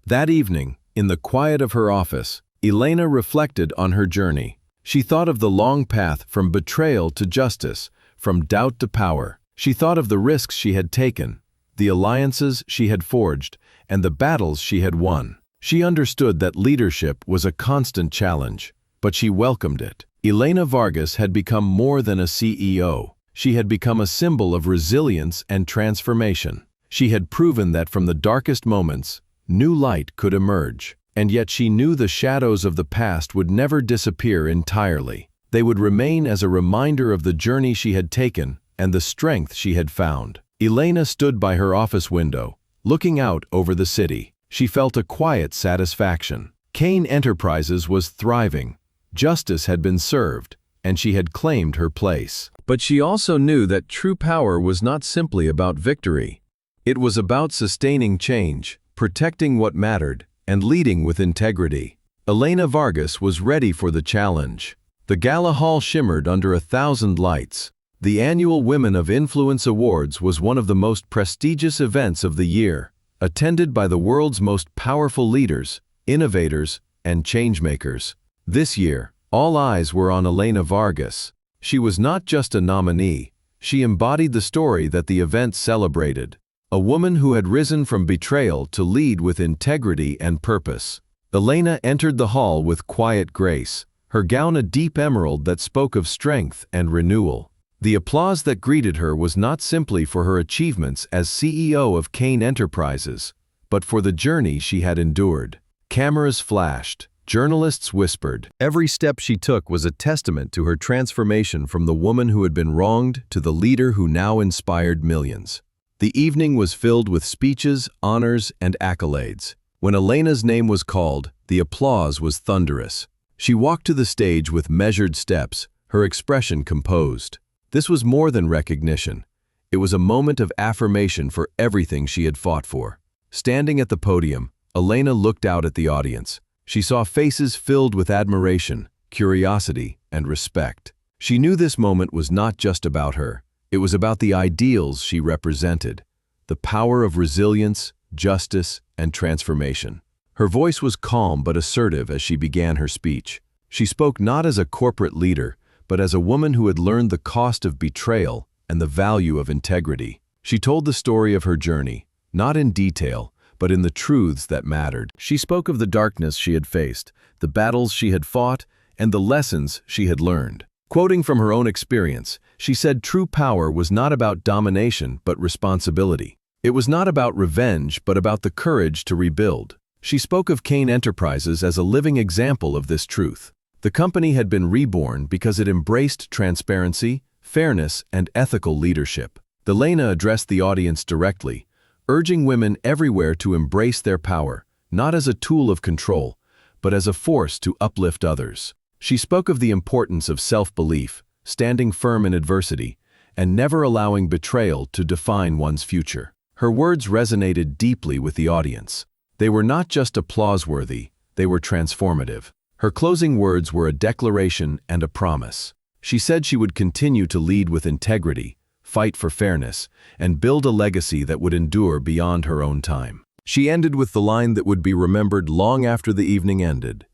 That evening, in the quiet of her office, Elena reflected on her journey. She thought of the long path from betrayal to justice, from doubt to power. She thought of the risks she had taken, the alliances she had forged, and the battles she had won. She understood that leadership was a constant challenge, but she welcomed it. Elena Vargas had become more than a CEO. She had become a symbol of resilience and transformation. She had proven that from the darkest moments, new light could emerge. And yet she knew the shadows of the past would never disappear entirely. They would remain as a reminder of the journey she had taken and the strength she had found. Elena stood by her office window, looking out over the city. She felt a quiet satisfaction. Kane Enterprises was thriving. Justice had been served, and she had claimed her place. But she also knew that true power was not simply about victory. It was about sustaining change, protecting what mattered, and leading with integrity. Elena Vargas was ready for the challenge. The gala hall shimmered under 1,000 lights. The annual Women of Influence Awards was one of the most prestigious events of the year, attended by the world's most powerful leaders, innovators, and changemakers. This year, all eyes were on Elena Vargas. She was not just a nominee. She embodied the story that the event celebrated. A woman who had risen from betrayal to lead with integrity and purpose. Elena entered the hall with quiet grace, her gown a deep emerald that spoke of strength and renewal. The applause that greeted her was not simply for her achievements as CEO of Kane Enterprises, but for the journey she had endured. Cameras flashed, journalists whispered. Every step she took was a testament to her transformation from the woman who had been wronged to the leader who now inspired millions. The evening was filled with speeches, honors, and accolades. When Elena's name was called, the applause was thunderous. She walked to the stage with measured steps, her expression composed. This was more than recognition. It was a moment of affirmation for everything she had fought for. Standing at the podium, Elena looked out at the audience. She saw faces filled with admiration, curiosity, and respect. She knew this moment was not just about her. It was about the ideals she represented. The power of resilience, justice, and transformation. Her voice was calm but assertive as she began her speech. She spoke not as a corporate leader, but as a woman who had learned the cost of betrayal and the value of integrity. She told the story of her journey, not in detail, but in the truths that mattered. She spoke of the darkness she had faced, the battles she had fought, and the lessons she had learned. Quoting from her own experience, she said true power was not about domination but responsibility. It was not about revenge but about the courage to rebuild. She spoke of Kane Enterprises as a living example of this truth. The company had been reborn because it embraced transparency, fairness, and ethical leadership. Elena addressed the audience directly, urging women everywhere to embrace their power, not as a tool of control, but as a force to uplift others. She spoke of the importance of self-belief, standing firm in adversity, and never allowing betrayal to define one's future. Her words resonated deeply with the audience. They were not just applause-worthy, they were transformative. Her closing words were a declaration and a promise. She said she would continue to lead with integrity, fight for fairness, and build a legacy that would endure beyond her own time. She ended with the line that would be remembered long after the evening ended.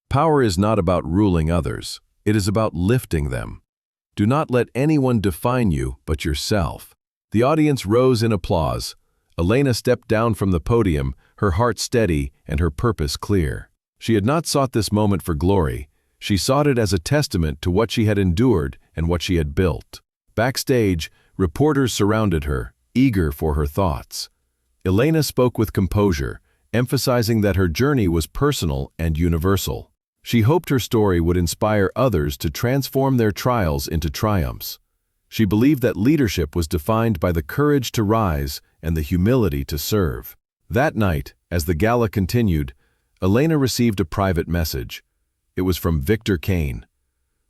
Power is not about ruling others, it is about lifting them. Do not let anyone define you but yourself. The audience rose in applause. Elena stepped down from the podium, her heart steady and her purpose clear. She had not sought this moment for glory. She sought it as a testament to what she had endured and what she had built. Backstage, reporters surrounded her, eager for her thoughts. Elena spoke with composure, emphasizing that her journey was personal and universal. She hoped her story would inspire others to transform their trials into triumphs. She believed that leadership was defined by the courage to rise and the humility to serve. That night, as the gala continued, Elena received a private message. It was from Victor Kane.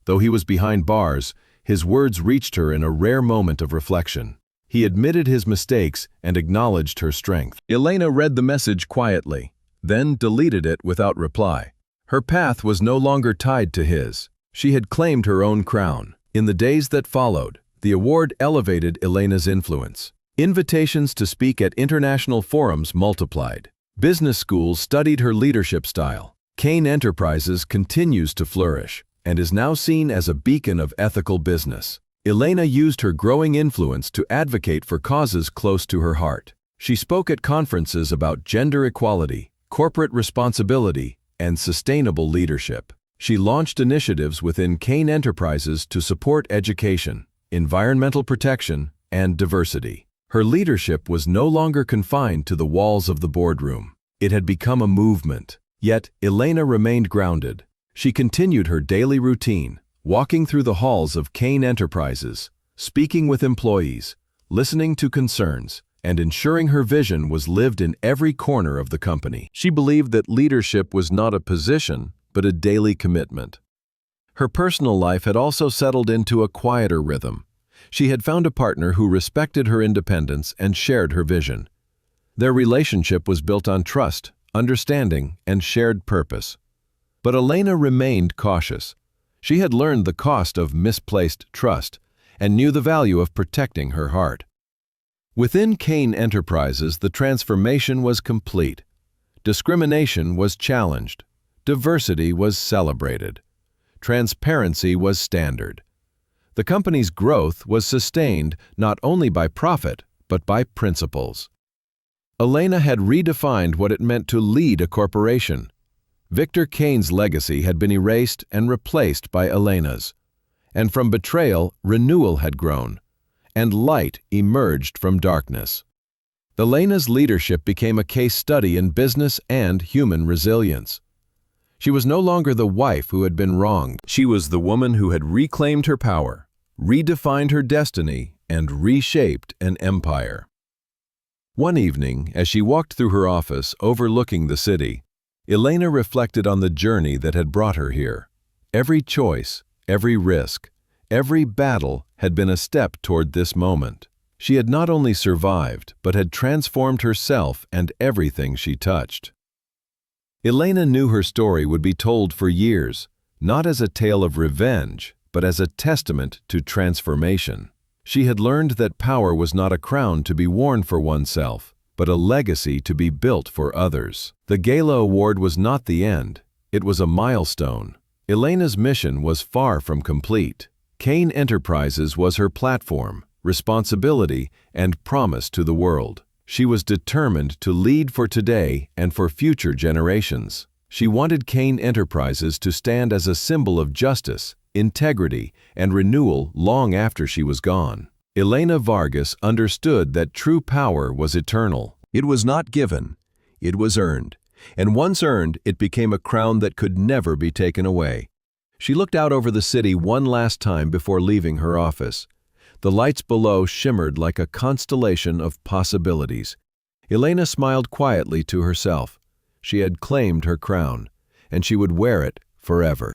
Though he was behind bars, his words reached her in a rare moment of reflection. He admitted his mistakes and acknowledged her strength. Elena read the message quietly, then deleted it without reply. Her path was no longer tied to his. She had claimed her own crown. In the days that followed, the award elevated Elena's influence. Invitations to speak at international forums multiplied. Business schools studied her leadership style. Kane Enterprises continues to flourish and is now seen as a beacon of ethical business. Elena used her growing influence to advocate for causes close to her heart. She spoke at conferences about gender equality, corporate responsibility, and sustainable leadership. She launched initiatives within Kane Enterprises to support education, environmental protection, and diversity. Her leadership was no longer confined to the walls of the boardroom. It had become a movement. Yet, Elena remained grounded. She continued her daily routine, walking through the halls of Kane Enterprises, speaking with employees, listening to concerns, and ensuring her vision was lived in every corner of the company. She believed that leadership was not a position, but a daily commitment. Her personal life had also settled into a quieter rhythm. She had found a partner who respected her independence and shared her vision. Their relationship was built on trust, understanding, and shared purpose. But Elena remained cautious. She had learned the cost of misplaced trust and knew the value of protecting her heart. Within Kane Enterprises, the transformation was complete. Discrimination was challenged. Diversity was celebrated. Transparency was standard. The company's growth was sustained not only by profit, but by principles. Elena had redefined what it meant to lead a corporation. Victor Kane's legacy had been erased and replaced by Elena's. And from betrayal, renewal had grown, and light emerged from darkness. Elena's leadership became a case study in business and human resilience. She was no longer the wife who had been wronged. She was the woman who had reclaimed her power, redefined her destiny, and reshaped an empire. One evening, as she walked through her office overlooking the city, Elena reflected on the journey that had brought her here. Every choice, every risk, every battle had been a step toward this moment. She had not only survived, but had transformed herself and everything she touched. Elena knew her story would be told for years, not as a tale of revenge, but as a testament to transformation. She had learned that power was not a crown to be worn for oneself, but a legacy to be built for others. The Gala Award was not the end. It was a milestone. Elena's mission was far from complete. Kane Enterprises was her platform, responsibility, and promise to the world. She was determined to lead for today and for future generations. She wanted Kane Enterprises to stand as a symbol of justice, integrity, and renewal long after she was gone. Elena Vargas understood that true power was eternal. It was not given, it was earned. And once earned, it became a crown that could never be taken away. She looked out over the city one last time before leaving her office. The lights below shimmered like a constellation of possibilities. Elena smiled quietly to herself. She had claimed her crown, and she would wear it forever.